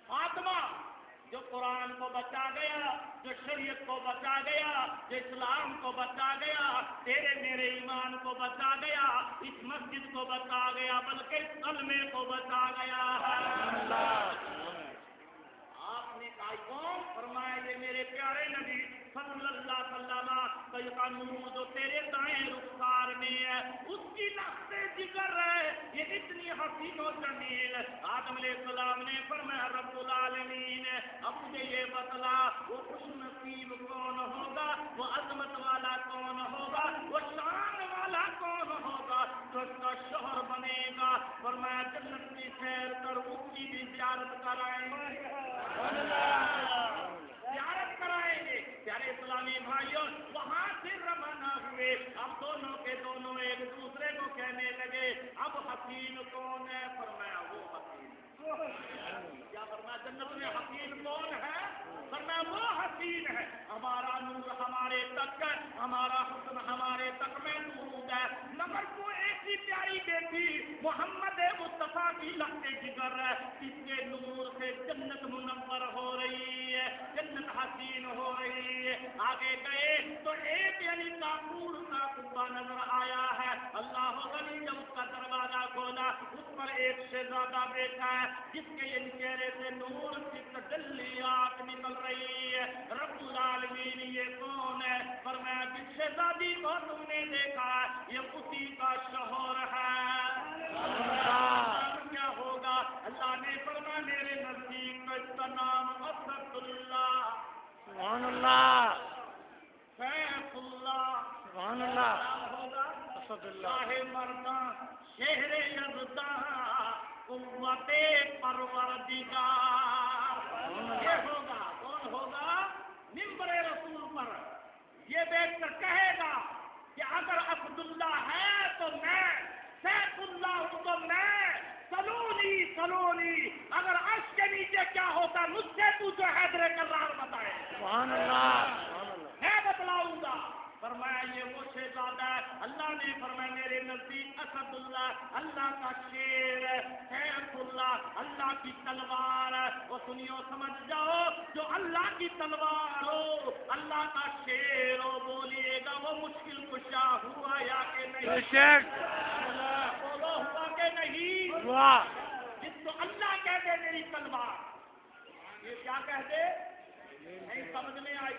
فاطمہ جو قرآن کو بچا گیا, جو شریعت کو بچا گیا, جو اسلام کو بچا گیا, تیرے میرے ایمان کو بچا گیا, اس مسجد کو بچا گیا, بلکہ اس کلمے کو بچا گیا ہے. آپ نے کہا کون؟ فرمایا یہ میرے پیارے نبی صلی اللہ علیہ وسلم کا نور جو تیرے دائیں رخسار میں ہے, اس کی لخت جگر ہے, یہ اتنی حسین و جمیل. آدم علیہ السلام نے فرمایا رب العالمین اب مجھے یہ بتلا وہ خوش نصیب کون ہوگا, وہ عظمت والا کون ہوگا, وہ شان والا کون ہوگا جو اس کا شوہر بنے گا. فرمایا جنت کی سیر کر اس کی بھی زیارت کرائیں گے, زیارت کرائیں گے. پیارے اسلامی بھائیوں وہاں سے روانہ ہوئے. اب دونوں کے دونوں ایک دوسرے کو کہنے لگے اب حسین کون ہے؟ فرمایا وہ حسین. کیا فرمایا جنت میں حسین کون ہے؟ فرمایا وہ حسین ہے. ہمارا نور ہمارے تک ہے, ہمارا حسن ہمارے تک محدود ہے, مگر وہ ایسی پیاری بیٹی محمد مصطفیٰ کی لخت جگر ہے جس کے نور سے جنت منور ہو رہی ہے, جنت حسین ہو رہی ہے. آگے گئے تو ایک یعنی کافور کا قبہ نظر آیا ہے. اللہ غنی جب اس کا دروازہ کھولا اس پر ایک شہزادہ بیٹھا ہے جس کے یعنی چہرے سے نور کی تجلیات نکل رہی ہے. رب العالمین یہ کون ہے؟ فرمایا جس شہزادی کو تم نے دیکھا یہ اسی کا شوہر ہے. کیا ہوگا؟ اللہ نے فرمایا میرے نزدیک اس کا نام اسد اللہ, سبحان اللہ, سیف اللہ, سبحان اللہ, نام ہوگا اسد اللہ, شاہ مرداں, شہر یزداں, قوت پروردگار. یہ ہوگا. کون ہوگا؟ منبر رسول پر یہ بیٹھ کر کہے گا کہ اگر اسد اللہ ہے تو میں, سیف اللہ ہوں تو میں, سلونی سلونی. اگر عرش کے نیچے کیا ہوتا مجھ سے پوچھو حیدر کرار بتائے. سبحان اللہ, سبحان اللہ. میں بتلاؤں گا. فرمایا یہ وہ شہزادہ ہے. اللہ نے فرمایا میرے نزدیک اسد اللہ اللہ کا شیر ہے, سیف اللہ اللہ کی تلوار ہے. وہ سنیو سمجھ جاؤ جو اللہ کی تلوار ہو, اللہ کا شیر ہو, بولیے گا وہ مشکل کشا ہوا یا کہ نہیں؟ بولو ہوا کہ نہیں؟ واہ, جس کو اللہ کہہ دے میری تلوار, یہ کیا کہہ دے؟ نہیں سمجھ میں آئی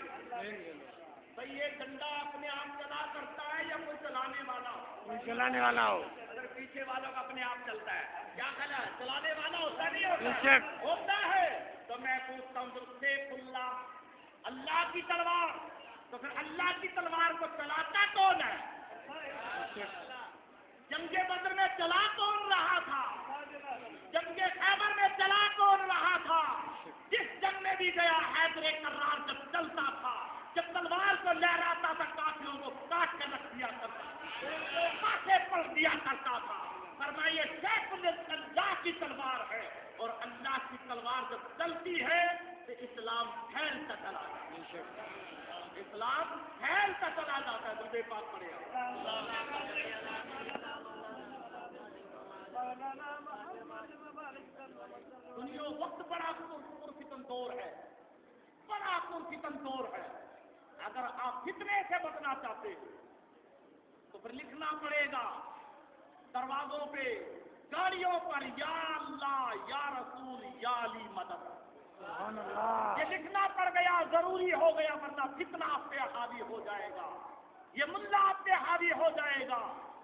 بھئی یہ ڈنڈا اپنے آپ چلا کرتا ہے یا کوئی چلانے والا ہو؟ چلانے والا ہو. اگر پیچھے والوں کا اپنے آپ چلتا ہے کیا خیال ہے؟ چلانے والا ہوتا نہیں ہوتا؟ بے شک. ہوتا ہے. تو میں پوچھتا ہوں جو سیف اللہ اللہ کی تلوار, تو پھر اللہ کی تلوار کو چلاتا کون ہے؟ جنگ بدر میں چلا کون رہا تھا؟ جنگ خیبر میں چلا کون رہا تھا؟ جس جنگ میں بھی گیا حیدر کرار جب چلتا تھا, جب تلوار کو لہراتا تھا کافروں کو کاٹ کر رکھ دیا کرتا تھا, پاسے پڑھ دیا کرتا تھا. فرمایا یہ سیف اللہ کی تلوار ہے, اور اللہ کی تلوار جب چلتی ہے تو اسلام پھیلتا چلا جاتا ہے. اسلام پھیلتا چلا جاتا ہے. درود پاک پڑھے وقت بڑا پرفتن دور ہے، بڑا پرفتن دور ہے. اگر آپ فتنے سے بچنا چاہتے ہیں تو پھر لکھنا پڑے گا دروازوں پہ، گاڑیوں پر، یا اللہ یا رسول یا علی مدد. سبحان اللہ. یہ لکھنا پڑ گیا، ضروری ہو گیا، ورنہ فتنہ آپ پہ حاوی ہو جائے گا، یہ ملا آپ پہ حاوی ہو جائے گا.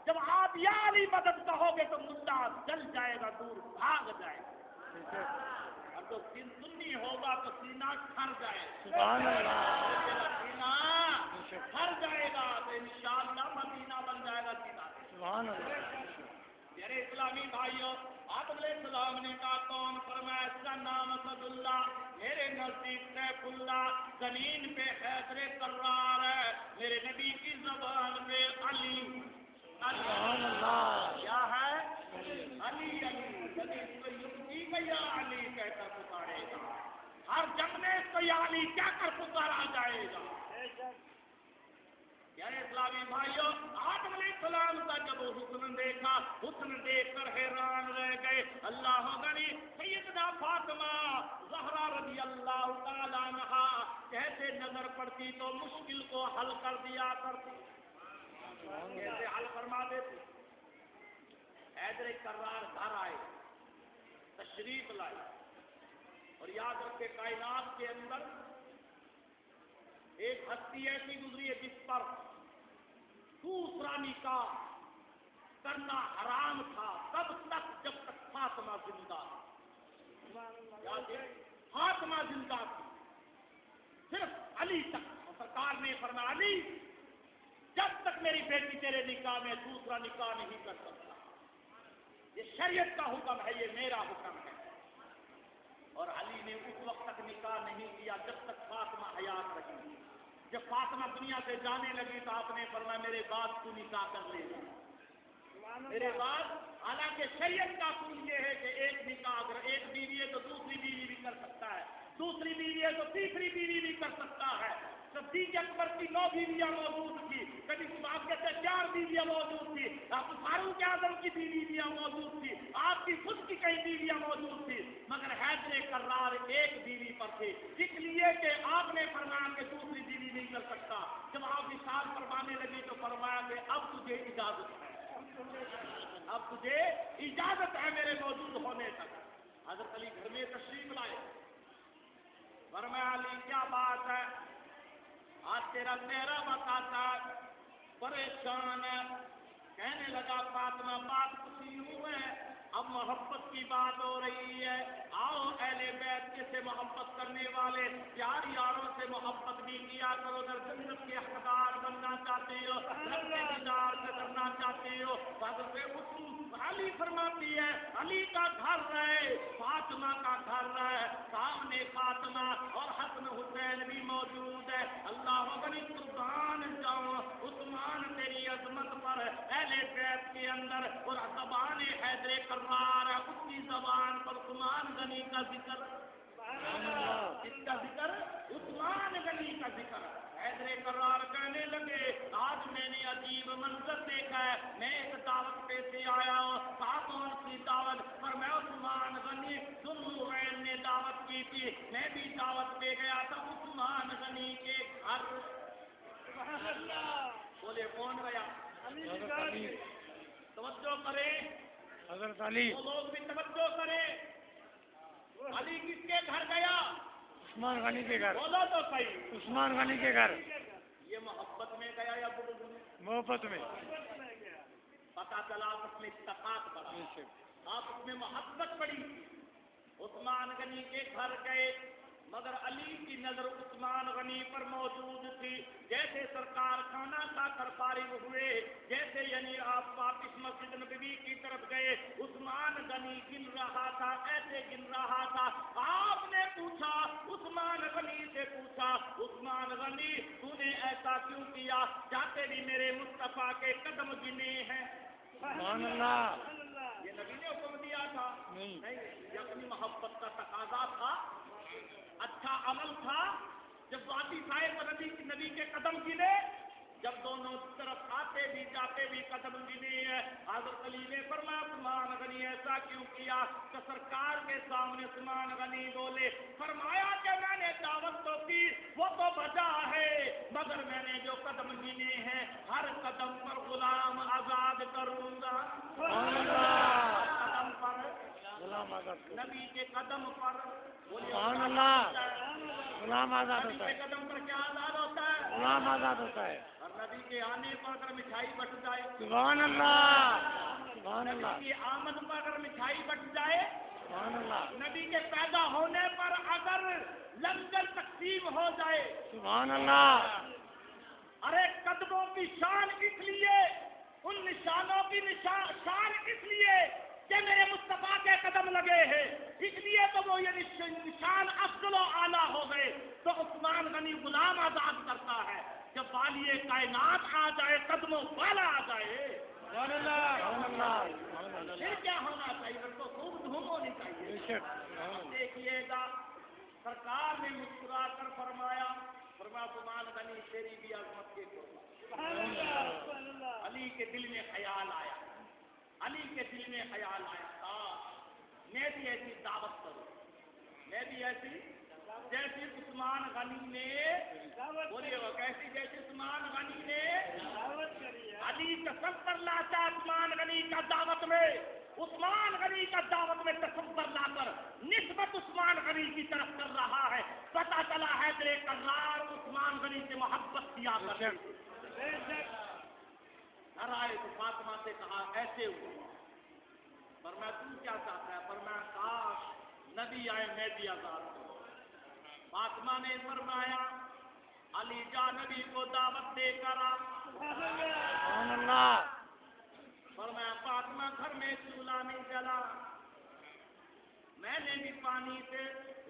جب آپ یا علی مدد کہو گے تو ملا جل جائے گا، دور بھاگ جائے گا. اور جو سنی ہوگا تو سینہ ٹھر جائے گا. سبحان اللہ. سینہ ٹھر جائے گا تو انشاءاللہ مدینہ بن جائے گا سینہ. سبحان اللہ. میرے اسلامی بھائیوں، آدم علیہ السلام نے کہا کون؟ فرمایا اس کا نام اسد اللہ، میرے نزدیک سیف اللہ، زمین پہ حیدر کرار ہے، میرے نبی کی زبان پہ علی. سبحان اللہ. کیا ہے؟ علی علی. کبھی اس کو یوگی کا یا علی کہہ کر پکارے گا، ہر جنگ میں اس کو یا علی کیا کر پکارا جائے گا. یعنی اسلامی بھائیوں، آدم علیہ السلام کا جب وہ حسن دیکھا، حسن دیکھ کر حیران رہ گئے. اللہ غنی سیدنا فاطمہ زہرا رضی اللہ تعالیٰ عنہا کیسے نظر پڑتی تو مشکل کو حل کر دیا کرتی. کیسے حل فرما دیتی؟ حیدر کرار گھر آئے، تشریف لائے، اور یاد رکھے کائنات کے اندر ایک ہستی ایسی گزری ہے جس پر دوسرا نکاح کرنا حرام تھا تب تک جب تک فاطمہ زندہ تھی. فاطمہ زندہ تھی، صرف علی تک. سرکار نے فرمایا علی جب تک میری بیٹی تیرے نکاح میں دوسرا نکاح نہیں کر سکتا. یہ شریعت کا حکم ہے، یہ میرا حکم ہے. اور علی نے اس وقت تک نکاح نہیں کیا جب تک فاطمہ حیات رہی. جب فاطمہ دنیا سے جانے لگی تو آپ نے فرمایا میرے بعد تو نکاح کر لے گا. میرے بعد، حالانکہ شریعت کا اصول یہ ہے کہ ایک نکاح اگر ایک بیوی ہے تو دوسری بیوی بھی کر سکتا ہے، دوسری بیوی ہے تو تیسری بیوی بھی کر سکتا ہے. صدیق اکبر کی 9 بیویاں موجود تھی، کبھی آپ کہتے 4 بیویاں موجود تھی، آپ فاروق اعظم کی بیویاں موجود تھی، آپ کی خود کی کئی بیویاں موجود تھی، مگر حیدر کرار ایک بیوی پر تھے، اس لیے کہ آپ نے فرمایا کہ دوسری بیوی نہیں کر سکتا. جب آپ وصال فرمانے لگی تو فرمایا کہ اب تجھے اجازت ہے، اب تجھے اجازت ہے میرے موجود ہونے تک. حضرت علی گھر میں تشریف لائے. فرمایا علی کیا بات ہے؟ آج تیرا چہرہ بتاتا پریشان ہے. کہنے لگا فاطمہ بات کچھ یوں ہے، اب محبت کی بات ہو رہی ہے. آؤ اہل بیت سے محبت کرنے والے پیار یاروں سے محبت بھی کیا کرو. اگر جنت کے حقدار بننا چاہتے ہو، رب کے دیدار سے کرنا چاہتے ہو، علی فرماتی ہے علی کا گھر رہے، فاطمہ کا گھر رہے، سامنے فاطمہ اور حسن حسین بھی موجود ہے. اللہ غنی قربان جاؤں عثمان تیری عظمت پر اہل بیت کے اندر، اور زبان حیدر کرار اس کی زبان پر عثمان غنی کا ذکر، اس کا ذکر عثمان غنی کا ذکر. حیدر کرار کہنے لگے آج میں نے عجیب منظر دیکھا ہے، میں ایک دعوت پہ سے آیا ہوں. کون سی دعوت؟ پر میں عثمان غنی ذوالنورین نے دعوت کی تھی، میں بھی دعوت پہ گیا تھا عثمان غنی کے گھر. بولے کون گیا؟ توجہ کرے حضرت علی. وہ لوگ بھی توجہ کرے. علی کس کے گھر گیا؟ عثمان غنی کے گھر. بولو تو صحیح. عثمان غنی کے گھر. یہ محبت میں گیا یا بغض میں؟ محبت میں. پتا چلا اس میں اتفاق پڑا، آپ اس میں محبت پڑی. عثمان غنی کے گھر گئے، مگر علی کی نظر عثمان غنی پر موجود تھی. جیسے سرکار کھانا کھا کر فارغ ہوئے، جیسے یعنی آپ واپس مسجد نبوی کی طرف گئے، عثمان غنی گن رہا تھا، ایسے گن رہا تھا. آپ نے پوچھا عثمان غنی سے، پوچھا عثمان غنی تو نے ایسا کیوں کیا؟ چاہتے بھی میرے مصطفیٰ کے قدم گنے ہیں. سبحان اللہ. یہ نبی نے حکم دیا تھا؟ نہیں، یہ اپنی محبت کا تقاضا تھا، اچھا عمل تھا. جب واپس آئے تو نبی کے قدم گنے، جب دونوں طرف آتے بھی جاتے بھی قدم گنے ہیں. حضرت علی نے فرمایا عثمان غنی ایسا کیوں کیا؟ تو سرکار کے سامنے عثمان غنی بولے، فرمایا کہ میں نے دعوت تو کی، وہ تو بجا ہے، مگر میں نے جو قدم گنے ہیں ہر قدم پر غلام آزاد کروں گا۔ ہر قدم پر غلام آزاد کرو۔ نبی کے قدم پر سبحان اللہ، غلام آزاد نبی ہوتا کے ہے، قدم پر کیا آزاد ہوتا ہے؟ غلام آزاد ہوتا ہے۔ اور نبی کے آنے پر اگر مٹھائی بٹ جائے، سبحان اللہ، سبحان نبی اللہ، کی آمد پر اگر مٹھائی بٹ جائے، سبحان اللہ، نبی کے پیدا ہونے پر اگر لنگر تقسیم ہو جائے، سبحان اللہ، ارے قدموں کی شان اس لیے، ان نشانوں کی شان اس لیے کہ میرے مصطفیٰ کے قدم لگے ہیں، اس لیے تو وہ یہ نشان افضل و اعلیٰ ہو گئے۔ تو عثمان غنی غلام آزاد کرتا ہے، جب والی کائنات آ جائے، قدموں والا آ جائے، سبحان اللہ، سبحان اللہ، سبحان اللہ، پھر کیا ہونا چاہیے؟ پھر تو خوب دھوم ہونی چاہیے۔ بے شک، سبحان اللہ۔ دیکھیے گا سرکار نے مسکرا کر فرمایا عثمان غنی تیری بھی عظمت کے علی کے دل میں خیال آیا، علی کے دل میں خیال آیا، میں بھی ایسی دعوت کروں، میں بھی ایسی جیسی عثمان غنی نے، بولیے وہ کیسی جیسی عثمان غنی نے علی تصور لاتا عثمان غنی کا دعوت میں، عثمان غنی کا دعوت میں تصور لا کر نسبت عثمان غنی کی طرف کر رہا ہے، پتہ چلا ہے تیرے قرار عثمان غنی سے محبت کیا کرتے تھے۔ گھر آئے تو فاطمہ سے کہا ایسے ہوا، فرمایا تم کیا چاہتا ہے؟ فرمایا کاش نبی آئے میں بھی آزاد ہوں۔ فاطمہ نے فرمایا علی جا نبی کو دعوت دے کر آ۔ سبحان اللہ، فرمایا فاطمہ گھر میں چولہا نہیں جلا، میں نے بھی پانی سے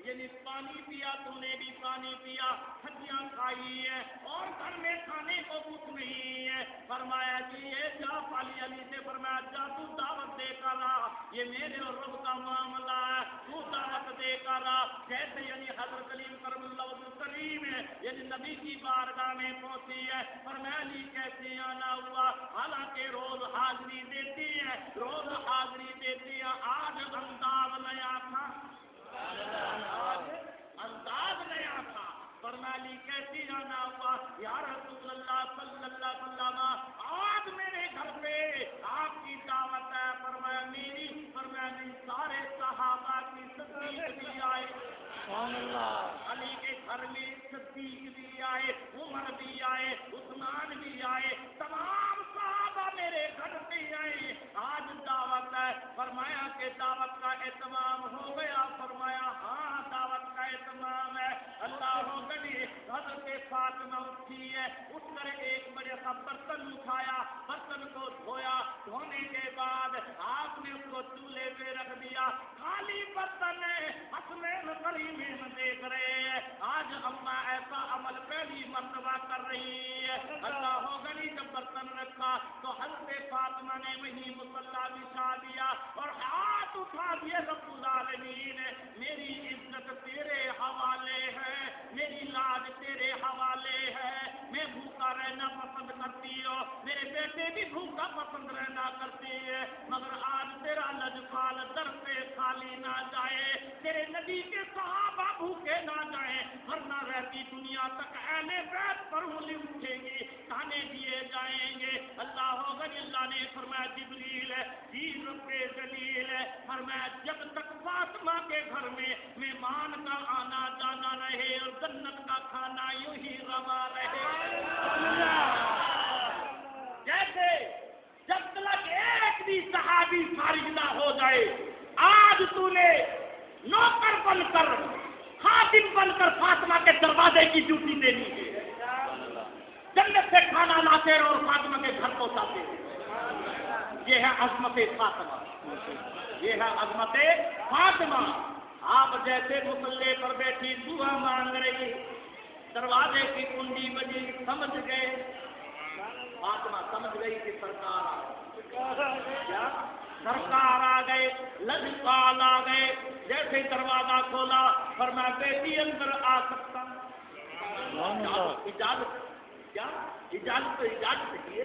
یعنی پانی پیا، تم نے بھی پانی پیا، کھجیاں کھائی ہیں اور گھر میں کھانے کو کچھ نہیں ہے۔ فرمایا جی یہ جا پالی علی سے فرمایا جا تو دعوت دے کر آ، یہ میرے اور رب کا معاملہ ہے، تو دعوت دے کر آ۔ جیسے یعنی حضرت علی کرم اللہ وجہ کریم ہے یعنی نبی کی بارگاہ میں پہنچی ہے، فرمایا علی کیسے آنا ہوا؟ حالانکہ روز حاضری دیتی ہے، روز حاضری دیتی ہے، آج انداز نیا تھا، انداز نیا تھا۔ فرمایا علی کیسی آنا ہوا؟ یا رسول اللہ صلی اللہ علیہ وسلم آج میرے گھر پہ آپ کی دعوت ہے۔ فرمایا میری؟ فرمایا نہیں، سارے صحابہ کی صدیق بھی آئے، سبحان اللہ، علی کے گھر میں صدیق بھی آئے، عمر بھی آئے، عثمان بھی آئے، تمام صحابہ میرے گھر پہ آئے، آج دعوت ہے۔ فرمایا کہ دعوت کا اہتمام ہو گیا؟ فرمایا ہاں دعوت کا اہتمام ہے۔ اللہ ہو گئی حضرت فاطمہ اٹھی ہے، اٹھ کر ایک بڑے سا برتن اٹھایا، برتن کو دھویا، دھونے کے بعد آپ نے اس کو چولہے پہ رکھ دیا، خالی برتن ہے، حسنین کریمین دیکھ رہے ہیں، آج اماں ایسا عمل پہلی مرتبہ کر رہی ہے۔ اللہ ہو گئی جب برتن رکھا تو حضرت فاطمہ نے وہی مصلی بچھا دیا اور ہاتھ اٹھا دیے، رب العالمین میری عزت تیرے حوالے ہے، میری لاج تیرے حوالے ہے، میں بھوکا رہنا پسند کرتی ہوں، میرے بیٹے بھی بھوکا پسند رہنا کرتے ہیں، مگر آج تیرا لجپال در پہ خالی نہ جائے، تیرے نبی کے صحابہ بھوکے نہ جائیں، ورنہ رہتی دنیا تک اہل بیت پر انگلی اٹھے گی، کھانے دیے جائیں گے۔ اللہ ہوگا اللہ نے فرمایا جبریل ہے جی رب جلیل ہے، فرمایا جب تک فاطمہ کے گھر میں مہمان کا آنا جانا رہے اور جنت کا کھانا یوں ہی روا رہے، جیسے جب تک ایک بھی صحابی فارغ نہ ہو جائے، آج تو نے نوکر بن کر خادم بن کر فاطمہ کے دروازے کی ڈیوٹی دینی ہے، جنت سے کھانا لاتے اور فاطمہ کے گھر پہنچاتے، یہ ہے عظمت فاطمہ، یہ ہے عظمت فاطمہ۔ آپ جیسے مصلی پر بیٹھی دعا مانگ رہی، دروازے کی کنڈی بجی، سمجھ گئے فاطمہ، سمجھ گئی کہ سرکار آ گئے، کیا سرکار آ گئے، لجپال آ گئے، جیسے دروازہ کھولا فرمایا بیٹی اندر آ سکتا، اجازت کیا اجازت تو اجازت ہے،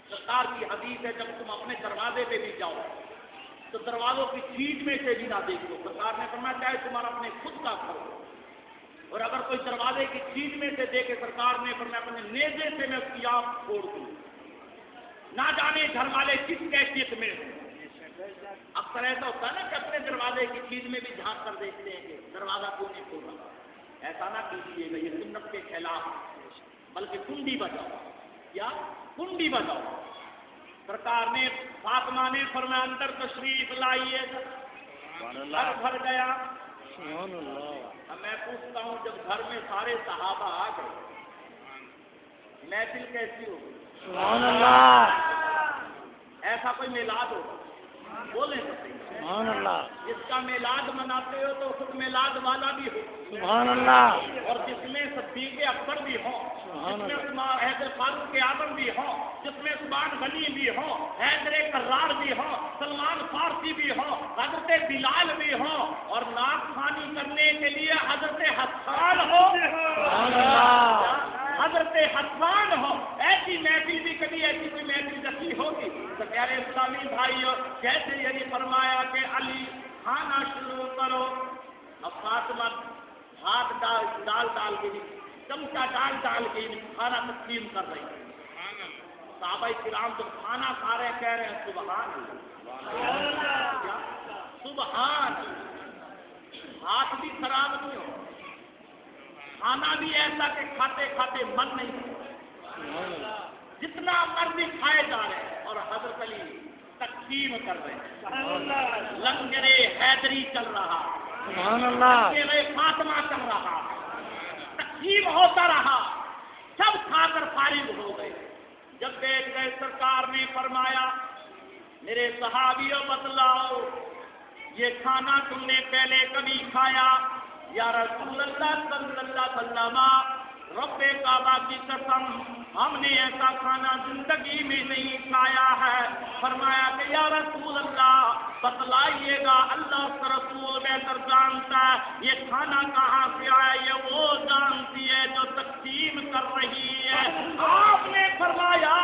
سرکار کی حدیث ہے جب تم اپنے دروازے پہ بھی جاؤ تو دروازوں کی چیٹ میں سے بھی نہ دیکھو. سرکار نے فرمایا چاہے تمہارا اپنے خود کا گھر ہو اور اگر کوئی دروازے کی چیٹ میں سے دیکھے, سرکار نے فرمایا اپنے نیزے سے میں اس کی آنکھ پھوڑ دوں. نہ جانے گھر والے کس کیفیت میں ہوں. اکثر ایسا ہوتا ہے نا کہ اپنے دروازے کی چیز میں بھی جھانک کر دیکھتے ہیں کہ دروازہ کیوں نہیں کھول رہا. ایسا نہ کیجیے گا, یہ سنت کے خلاف, بلکہ کنڈی بجاؤ. کیا کنڈی بجاؤ. سرکار نے فاطمہ نے فرمایا اندر تشریف لائیے. گھر بھر گیا. اب میں پوچھتا ہوں جب گھر میں سارے صحابہ آ گئے محفل کیسی ہوگی؟ سبحان اللہ. ایسا کوئی میلاد ہو بولیں تو صحیح. سبحان اللہ. جس کا میلاد مناتے ہو تو خود میلاد والا بھی ہو, سبحان اللہ. اور جس میں صدیق اکبر بھی ہوں, جس میں حیدر فاروق اعظم بھی ہوں, جس میں عثمان غنی بھی ہوں, حیدر کرار بھی ہوں, سلمان فارسی بھی ہوں, حضرت بلال بھی ہوں, اور ناک خوانی کرنے کے لیے حضرت حسان ہو, حضرت حسان ہو. ایسی محفل بھی کبھی ایسی کوئی محفل رکھی ہوگی تو پیارے اسلامی بھائیوں کیسے یعنی فرمایا کہ علی کھانا شروع کرو. اب فاطمہ ہاتھ ڈال کے چمچہ ڈال کے کھانا تقسیم کر رہی ہے. صحابہ کرام جب کھانا کھا رہے کہہ رہے ہیں سبحان اللہ, سبحان. ہاتھ بھی خراب نہیں ہو, کھانا بھی ایسا کہ کھاتے کھاتے من نہیں ہو, جتنا مرضی کھائے جا رہے ہیں. اور حضرت علی تقسیم کر رہے ہیں. لنگر حیدری چل رہا, لنگر فاطمہ چل رہا, تقسیم ہوتا رہا. سب کھا کر فارغ ہو گئے. جب بیٹھ گئے سرکار نے فرمایا میرے صحابیوں بتلاؤ یہ کھانا تم نے پہلے کبھی کھایا؟ یا رسول اللہ صلی اللہ علیہ وسلم, رب کعبہ کی قسم ہم نے ایسا کھانا زندگی میں نہیں کھایا ہے. فرمایا کہ یا رسول اللہ بتلائیے گا, اللہ کا رسول بہتر جانتا ہے یہ کھانا کہاں سے آیا. یہ وہ جانتی ہے جو تقسیم کر رہی ہے. آپ نے فرمایا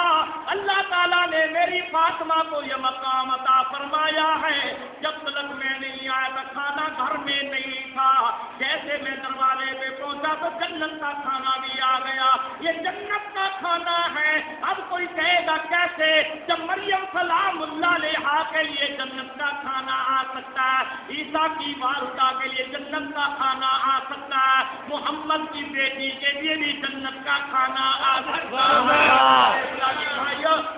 اللہ تعالیٰ نے میری فاطمہ کو یہ مقام عطا فرمایا ہے جب تک میں نہیں آیا تھا کھانا گھر میں نہیں تھا. جیسے میں دروازے پہ پہنچا تو جنت کا کھانا بھی آ گیا. یہ جنت کا کھانا ہے. اب کوئی کہے گا کیسے؟ جب مریم سلام اللہ علیہا کے لیے جنت کا کھانا آ سکتا ہے, عیسیٰ کی والدہ کے لیے جنت کا کھانا آ سکتا ہے, محمد کی بیٹی کے لیے بھی جنت کا کھانا آ سکتا ہے.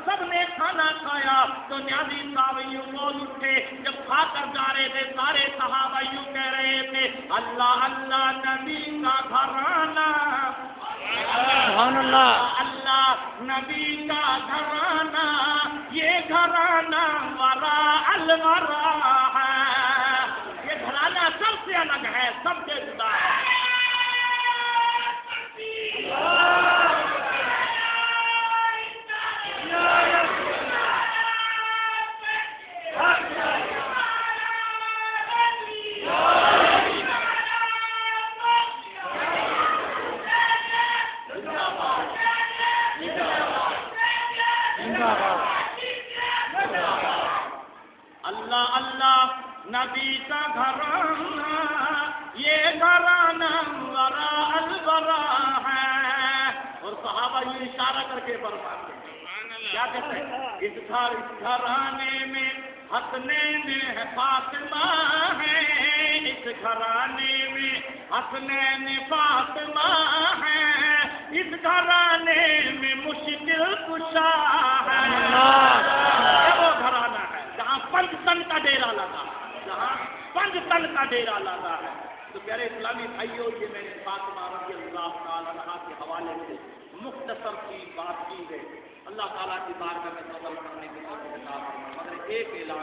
سب نے کھانا کھایا تو نیازی صاحب یوں بول اٹھے. جب کھا کر جا رہے تھے سارے صحابہ یوں کہہ رہے تھے اللہ اللہ نبی کا گھرانہ, سبحان اللہ. اللہ نبی کا گھرانہ, یہ گھرانہ ورا الورا ہے. یہ گھرانہ سب سے الگ ہے, سب سے جدا ہے. اللہ اللہ نبی کا گھرانہ, یہ گھرانہ ورا الورا ہے. اور صحابہ یہ اشارہ کر کے فرماتے ہیں کیا کہتے ہیں اس گھرانے میں حسنین فاطمہ ہے, اس گھرانے میں حسنین فاطمہ ہے, اس گھرانے میں مشکل کشا ہے. وہ گھرانہ ہے جہاں 5 تن کا ڈیرا لگا, جہاں 5 تن کا ڈیرا لگا ہے. تو پیارے اسلامی بھائیوں یہ میں نے فاطمہ رضی اللہ تعالیٰ عنہا کے حوالے سے مختصر سی بات کی ہے. اللہ تعالیٰ کی بارگاہ میں توبہ کرنے کی توفیق عطا فرمائے. مگر ایک اعلان